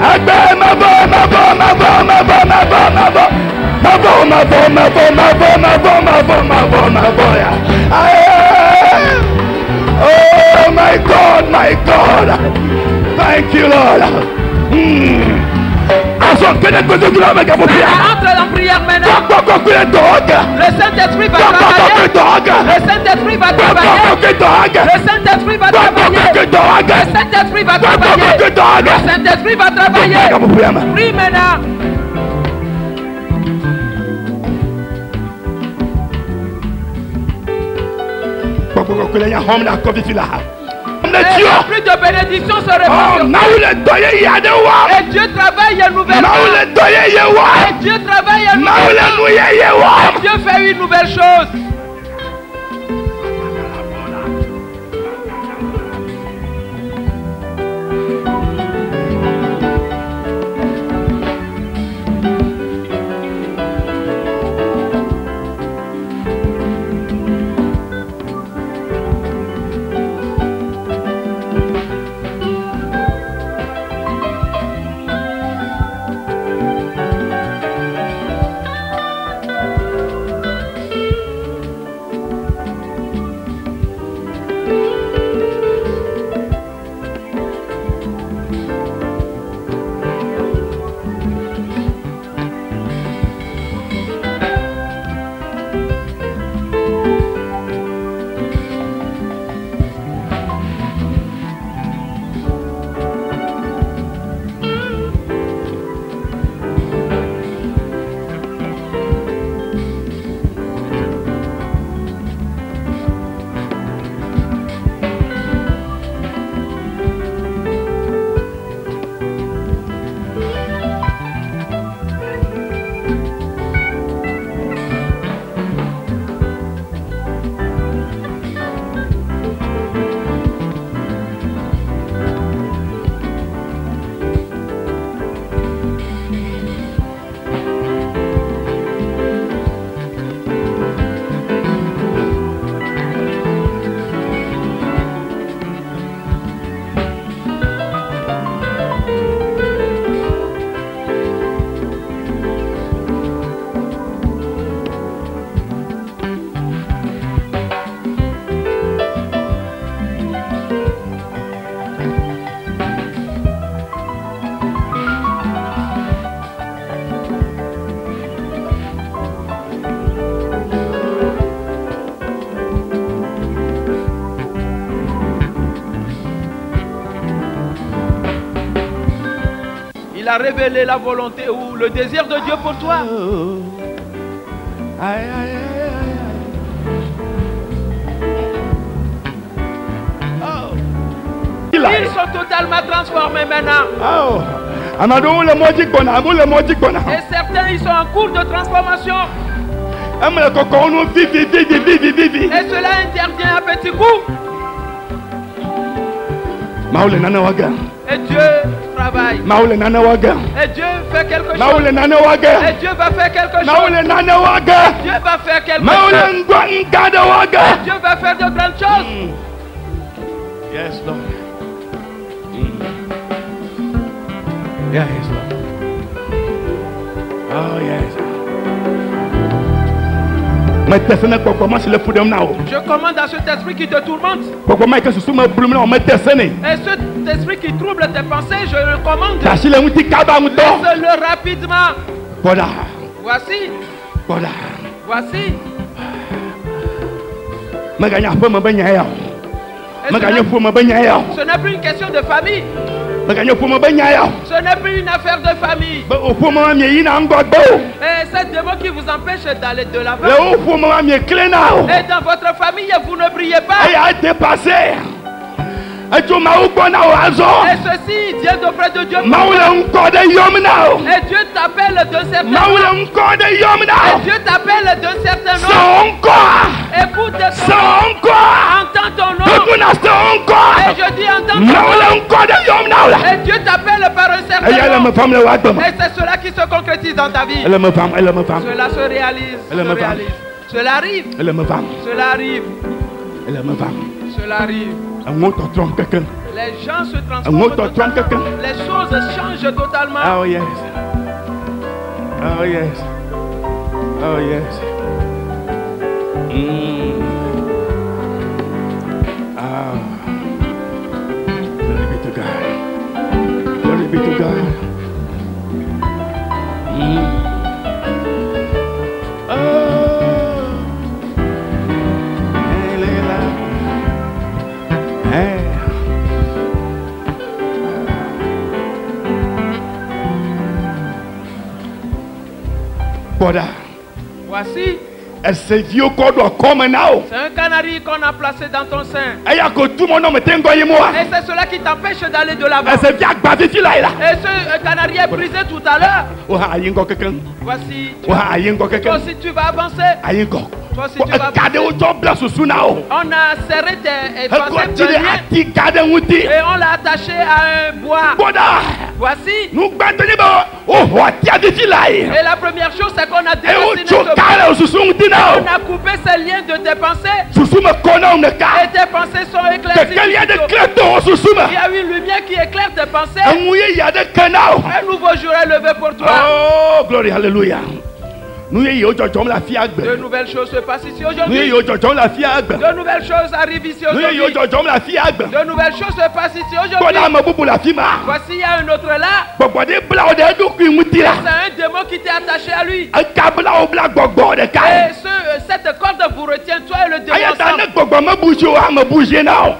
agbe ma voix. Oh my God, thank you, Lord. Entre en prière maintenant. Le Saint-Esprit va travailler. Le Saint-Esprit va travailler. Le Saint-Esprit va travailler. Le Saint-Esprit va travailler. Le Saint-Esprit va travailler. Prie maintenant. Plus de bénédiction se répand. Et Dieu travaille une nouvelle chose. Et Dieu travaille une nouvelle chose. Et Dieu fait une nouvelle chose. Il a révélé la volonté ou le désir de Dieu pour toi. Ils sont totalement transformés maintenant. Et certains, ils sont en cours de transformation. Et cela intervient à petits coups. Et Dieu travaille. Et Dieu fait quelque chose. Et Dieu va faire quelque chose. Et Dieu va faire quelque chose. Et Dieu va faire de grandes choses. Yes, Lord. Yes, Lord. Oh, yes. Je commande à cet esprit qui te tourmente. Et cet esprit qui trouble tes pensées, je le commande. Laisse-le rapidement. Voici. Voici. Ce n'est plus une question de famille. Ce n'est plus une affaire de famille. Et cette démon qui vous empêche d'aller de l'avant. Et dans votre famille, vous ne brillez pas. Et ceci vient d'auprès de Dieu. Et Dieu t'appelle d'un certain nom. Et Dieu t'appelle d'un certain nom. Écoute ton nom. Entends ton nom. Et je dis entends ton nom. Et Dieu t'appelle par un certain nom. Et c'est cela qui se concrétise dans ta vie. Cela se réalise. Cela arrive. Cela arrive. Cela arrive. Les gens se transforment totalement. Les choses changent totalement. Oh yes. Oh yes. Oh yes. Glory be to God. Glory be to God. Boda. Voici. C'est un canari qu'on a placé dans ton sein. Et c'est cela qui t'empêche d'aller de l'avant. Et ce canari est brisé tout à l'heure. Voici. Toi aussi tu vas avancer. Toi aussi tu vas avancer. On a serré tes pensées de lien et on l'a attaché à un bois. Voici. Et la première chose c'est qu'on a déraciné ce bois. On a coupé ces liens de tes pensées. Et tes pensées sont éclaircies. Il y a une lumière qui éclaire tes pensées. Un nouveau jour est levé pour toi. Oh, glory, hallelujah. De nouvelles choses se passent ici aujourd'hui. De nouvelles choses arrivent ici aujourd'hui. De nouvelles choses se passent ici aujourd'hui. Voici, il y a un autre là. C'est un démon qui t'est attaché à lui. Et cette corde vous retient, toi et le démon ensemble.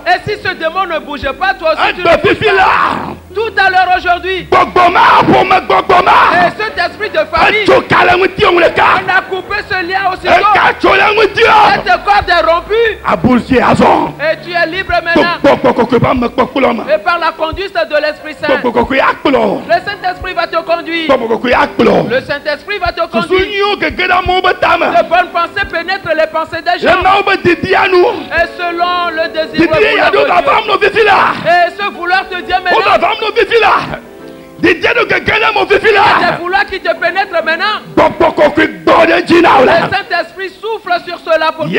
Et si ce démon ne bouge pas, toi aussi tu ne bouges pas. Tout à l'heure aujourd'hui. Et cet esprit de famille, on a coupé ce lien aussitôt. Cette corde est rompue. Et tu es libre maintenant. Et par la conduite de l'Esprit Saint, le Saint-Esprit va te conduire. Le Saint-Esprit va te conduire. De bonnes pensées pénètrent les pensées des gens. Et selon le désir de Dieu. Et ce vouloir te dire maintenant. Des vouloirs qui te pénètrent maintenant. Le Saint-Esprit souffle sur cela pour toi.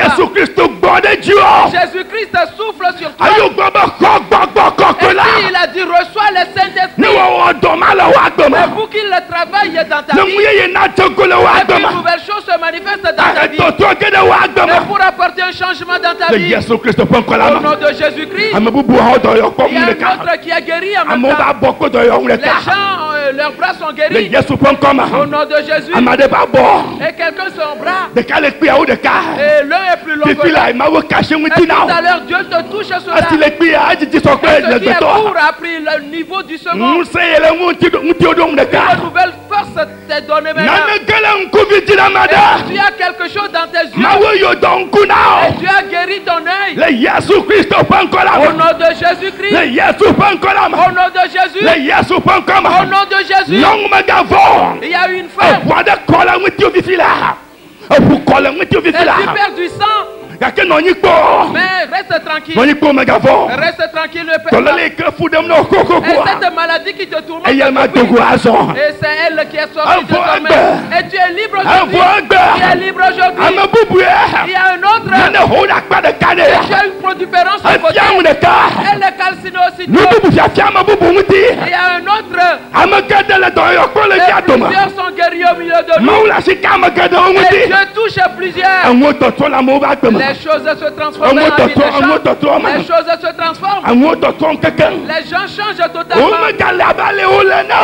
Jésus-Christ souffle sur toi. Et il a dit reçois le Saint-Esprit. Mais pour qu'il le travaille dans ta vie. Et qu'une nouvelle chose se manifeste dans ta vie. Et pour apporter un changement dans ta vie. Au nom de Jésus-Christ. Il y a un autre qui a guéri en même temps. Leurs bras sont guéris. Au nom de Jésus. Et quelqu'un son bras. Et l'un est plus long que l'autre. Et tout à l'heure Dieu te touche sur là. Et ce qui est court a pris le niveau du second. Une nouvelle force t'est donnée maintenant. Et tu as quelque chose dans tes yeux. Et tu as guéri ton œil. Au nom de Jésus-Christ. Au nom de Jésus. Au nom de Jésus. Il y a une femme. Elle perd du sang. Mais reste tranquille. Reste tranquille, ne perds pas. Et cette maladie qui te tourmente, et c'est elle qui est sortie de ton main. Et tu es libre aujourd'hui. Tu es libre aujourd'hui. Il y a un autre. Et tu as une protubérance au côté. Elle est calcinée aussi. Il y a un autre. Et plusieurs sont guéris au milieu de nous. Et Dieu touche plusieurs. Les choses se transforment dans la vie des gens. Les choses se transforment. Les gens changent totalement.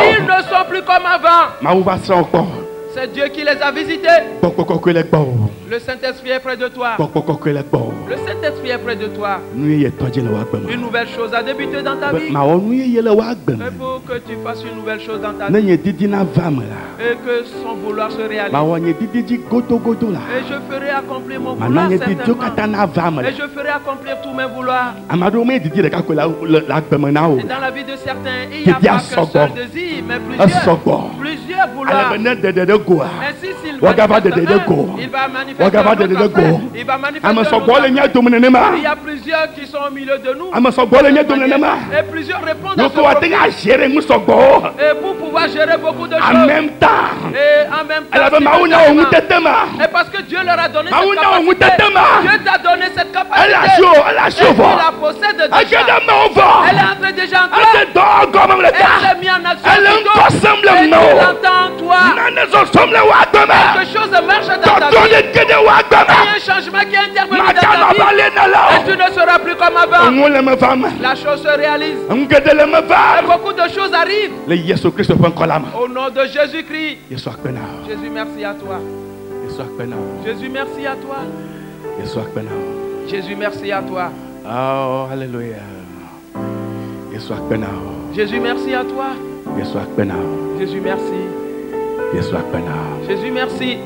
Ils ne sont plus comme avant. C'est Dieu qui les a visités. Le Saint-Esprit est près de toi. Le Saint-Esprit est près de toi. Une nouvelle chose a débuté dans ta vie. Il faut que tu fasses une nouvelle chose dans ta vie. Et que son vouloir se réalise. Et je ferai accomplir mon vouloir certainement. Et je ferai accomplir tous mes vouloirs. Et dans la vie de certains, il n'y a pas qu'un seul désir, mais plusieurs vouloirs. Ainsi, s'il manifeste il va manifester il va manifester. Il y a plusieurs qui sont au milieu de nous. Et plusieurs répondent à ce problème. Et pour pouvoir gérer beaucoup de choses. En même temps. Et en même temps. Et parce que Dieu leur a donné cette capacité. Dieu t'a donné cette capacité. Et tu la possèdes déjà. Elle est entrée déjà en toi. Elle s'est mise en action. Et tu l'entends en toi. Quelque chose marche dans ta vie. Il y a un changement qui est intervenu dans ta vie. Et tu ne seras plus comme avant. La chose se réalise. Et beaucoup de choses arrivent. Au nom de Jésus-Christ. Jésus, merci à toi. Jésus, merci à toi. Jésus, merci à toi. Oh, alléluia. Jésus, merci à toi. Jésus, merci. Jésus, merci.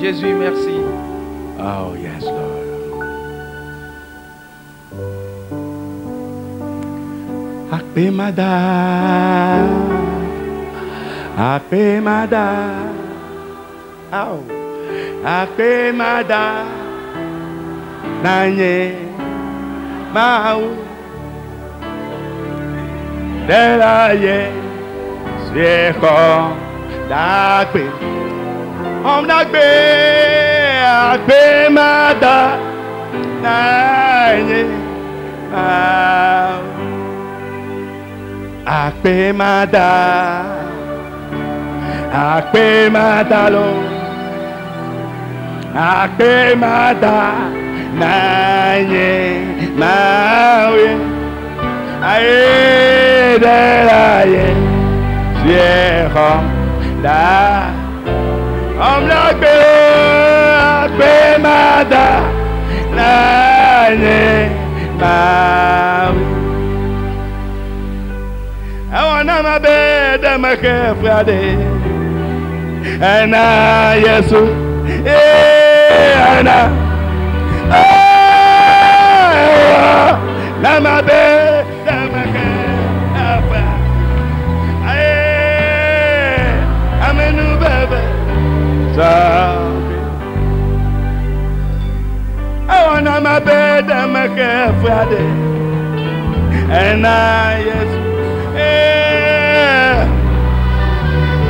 Jésus, merci. Oh, yes, Lord. Akpemada. Oh. Akpemada. Nanye. Mau. Delaye. Siecho. Dakpe. Dakpe. Akpemada. Nanye. Mau. Akpemada. Akpemada lo. Akpemada. Nanye. Mawe. Aye. Delaye. Siecho. Da. Dakpe. Akpemada. Nanye. Mawe. I want my bed and my care Friday. And I, yes, and I, my bed and my care Friday. I'm a new baby. So I want my bed and my care Friday. And I, yes.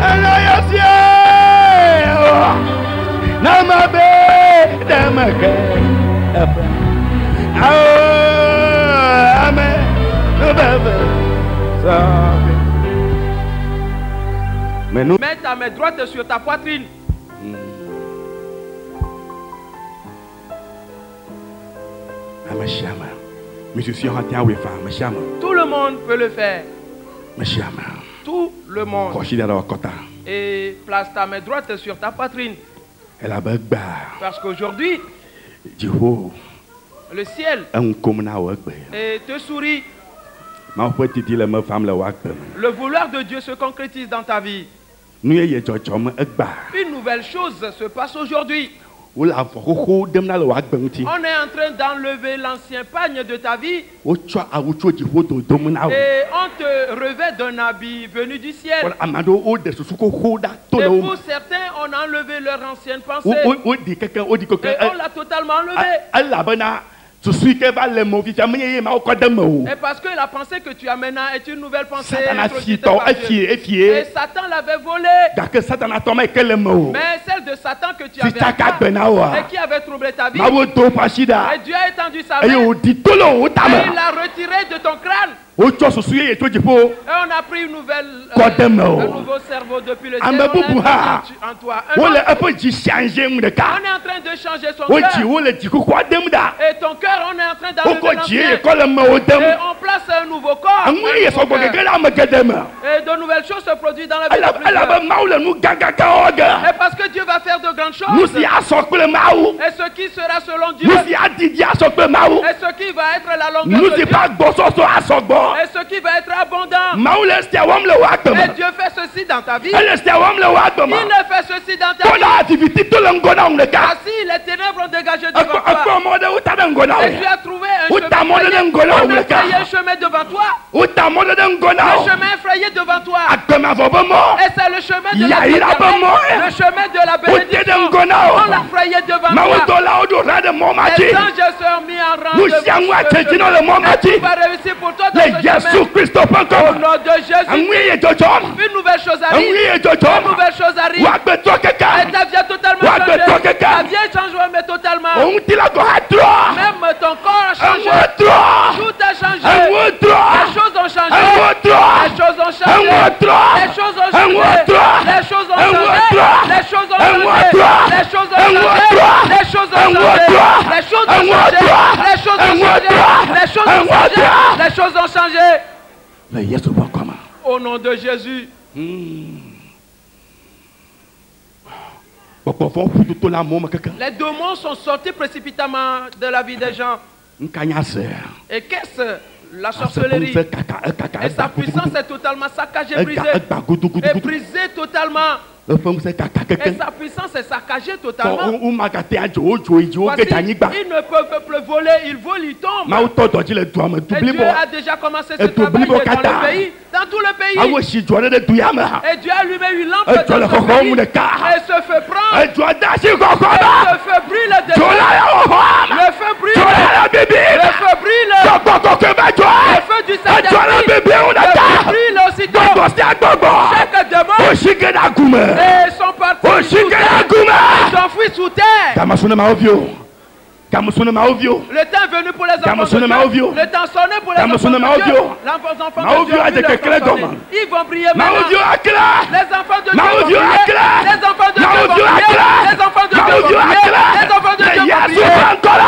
And I see now my bed, I'm a Mets ta main droite sur ta poitrine. Tout le monde peut le faire. Tout le monde. Et place ta main droite sur ta poitrine. Parce qu'aujourd'hui, le ciel te sourit. Le vouloir de Dieu se concrétise dans ta vie. Une nouvelle chose se passe aujourd'hui. On est en train d'enlever l'ancien pagne de ta vie. Et on te revêt d'un habit venu du ciel. Et pour certains, on a enlevé leur ancienne pensée. Et on l'a totalement enlevé. Et parce que la pensée que tu as maintenant est une nouvelle pensée. Et Satan l'avait volée. Mais celle de Satan que tu avais et qui avait troublé ta vie. Et Dieu a étendu sa main. Et il l'a retiré de ton crâne. Et on a pris un nouveau cerveau depuis le ciel. En toi. On est en train de changer son cœur. Et ton cœur, on est en train d'enlever l'ancien. Et on place un nouveau corps. Et de nouvelles choses se produisent dans la vie de plusieurs. Et parce que Dieu va faire de grandes choses. Et ce qui sera selon Dieu. Et ce qui va être la longueur de Dieu. Et ce qui va être abondant. Et Dieu fait ceci dans ta vie. Il ne fait ceci dans ta vie. Ainsi, les ténèbres ont dégagé devant toi. Et tu as trouvé un chemin devant toi. Un chemin effrayé devant toi. Et c'est le chemin de la bénédiction. Le chemin de la bénédiction. On l'a frayé devant toi. Les anges sont mis en rang de et tu vas réussir pour toi dans ce chemin. Au nom de Jésus, une nouvelle chose arrive. Une nouvelle chose arrive. Et ta vie est totalement changée. Ta vie est changée, mais totalement. Même ton corps a changé. Tout a changé. Les choses ont changé. Les choses ont changé. Les choses ont changé. Les choses ont changé. Les choses ont changé. Les choses ont changé. Les choses ont changé. Les choses ont changé. Les choses ont changé. Les choses ont changé. Les choses ont changé. Au nom de Jésus. Les démons sont sortis précipitamment de la vie des gens. Et qu'est-ce la sorcellerie? Et sa puissance est totalement saccagée, brisée. Et brisée totalement. Le femme c'est caca. Et sa puissance est saccagée totalement. Voici, il ne peut que voler, il vole, il tombe. Et Dieu a déjà commencé ce travail dans le pays, dans tout le pays. Et Dieu a allumé une lampe dans ce pays. Et ce feu prend. Et ce feu brûle de Dieu. Le feu brûle. Le feu brûle. Le feu du Saint-Esprit. Le feu brûle aussitôt. Chaque démon. Et sont partis sous terre. Ils s'enfuient sous terre. Le temps est venu pour les enfants de Dieu. Le temps sonné pour les enfants de Dieu. Les enfants de Dieu. Ils vont briller maintenant. Les enfants de Dieu vont briller. Les enfants de Dieu vont briller. Les enfants de Dieu vont briller. Les enfants de Dieu vont briller.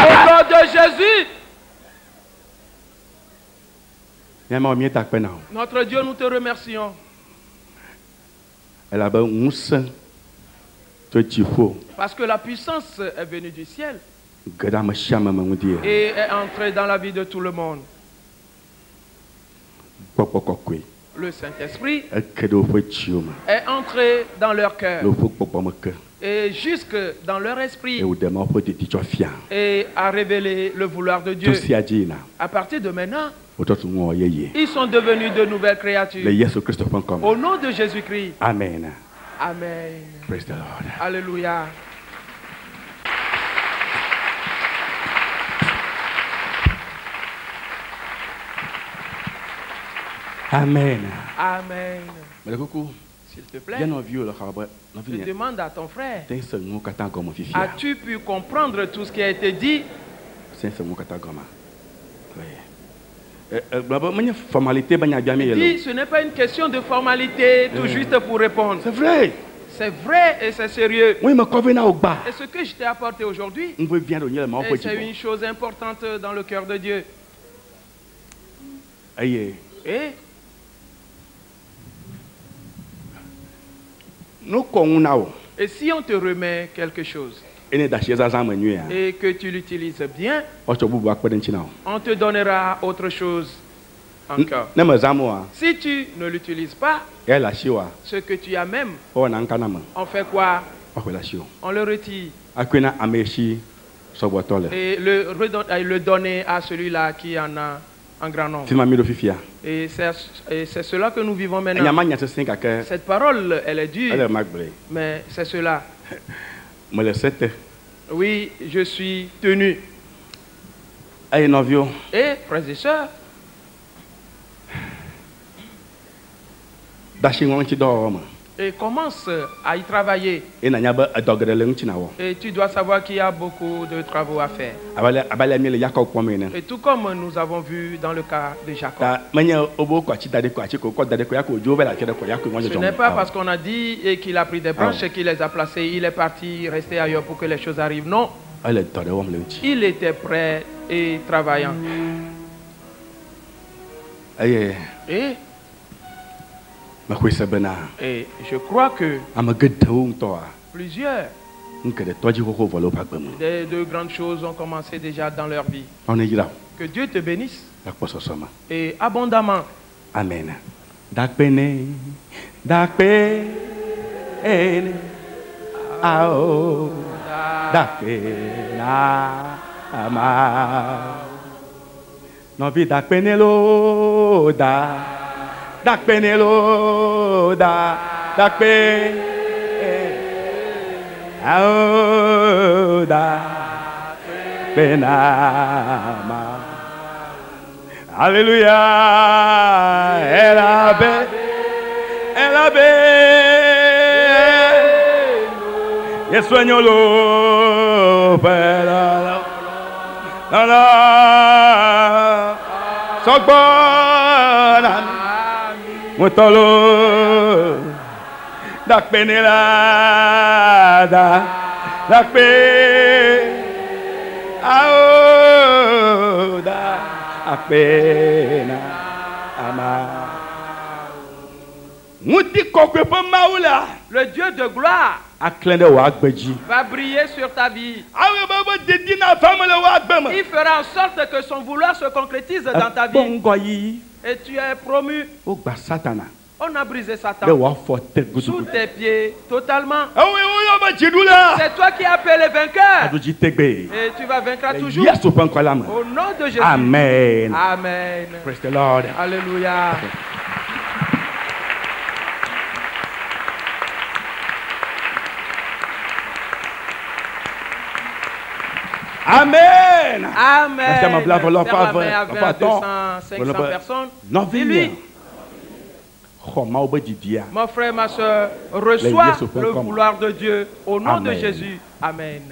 Au nom de Jésus. Notre Dieu, nous te remercions. Parce que la puissance est venue du ciel et est entrée dans la vie de tout le monde. Le Saint-Esprit est entré dans leur cœur et jusque dans leur esprit et a révélé le vouloir de Dieu. À partir de maintenant, ils sont devenus de nouvelles créatures. Au nom de Jésus-Christ. Amen. Amen. Praise the Lord. Alléluia. Amen. Amen. S'il te plaît, je demande à ton frère, as-tu pu comprendre tout ce qui a été dit? Dis, ce n'est pas une question de formalité, tout juste pour répondre. C'est vrai. C'est vrai et c'est sérieux. Et ce que je t'ai apporté aujourd'hui, c'est une chose importante dans le cœur de Dieu. Et si on te remet quelque chose et que tu l'utilises bien, on te donnera autre chose encore. Si tu ne l'utilises pas, ce que tu as même, on fait quoi? On le retire et le donner à celui-là qui en a un grand nombre. Et c'est cela que nous vivons maintenant. Cette parole, elle est dure, mais c'est cela. Oui, je suis tenu. Et frères et sœurs, et commence à y travailler. Et tu dois savoir qu'il y a beaucoup de travaux à faire. Et tout comme nous avons vu dans le cas de Jacob. Ce n'est pas parce qu'on a dit et qu'il a pris des branches et qu'il les a placées, il est parti rester ailleurs pour que les choses arrivent. Non. Il était prêt et travaillant. Et je crois que plusieurs de grandes choses ont commencé déjà dans leur vie. Que Dieu te bénisse et abondamment. Amen. Dak penelo dak pe da penama. Alléluia. Elle a bé et soignons-le la Sogbona Mutolo dak penela dak pe da apena ama muti kokwe pa maula. Le Dieu de gloire va briller sur ta vie. Il fera en sorte que son vouloir se concrétise dans ta vie. Et tu es promu. On a brisé Satan de sous tes pieds totalement. Ah oui, C'est toi qui as appelé vainqueur. Et tu vas vaincre toujours. Au nom de Jésus. Amen. Amen. Praise the Lord. Alléluia. Amen. Amen. Serre la main à 200, 500 personnes. Dis-lui, mon frère, ma soeur, reçois le vouloir de Dieu au nom de Jésus. Amen.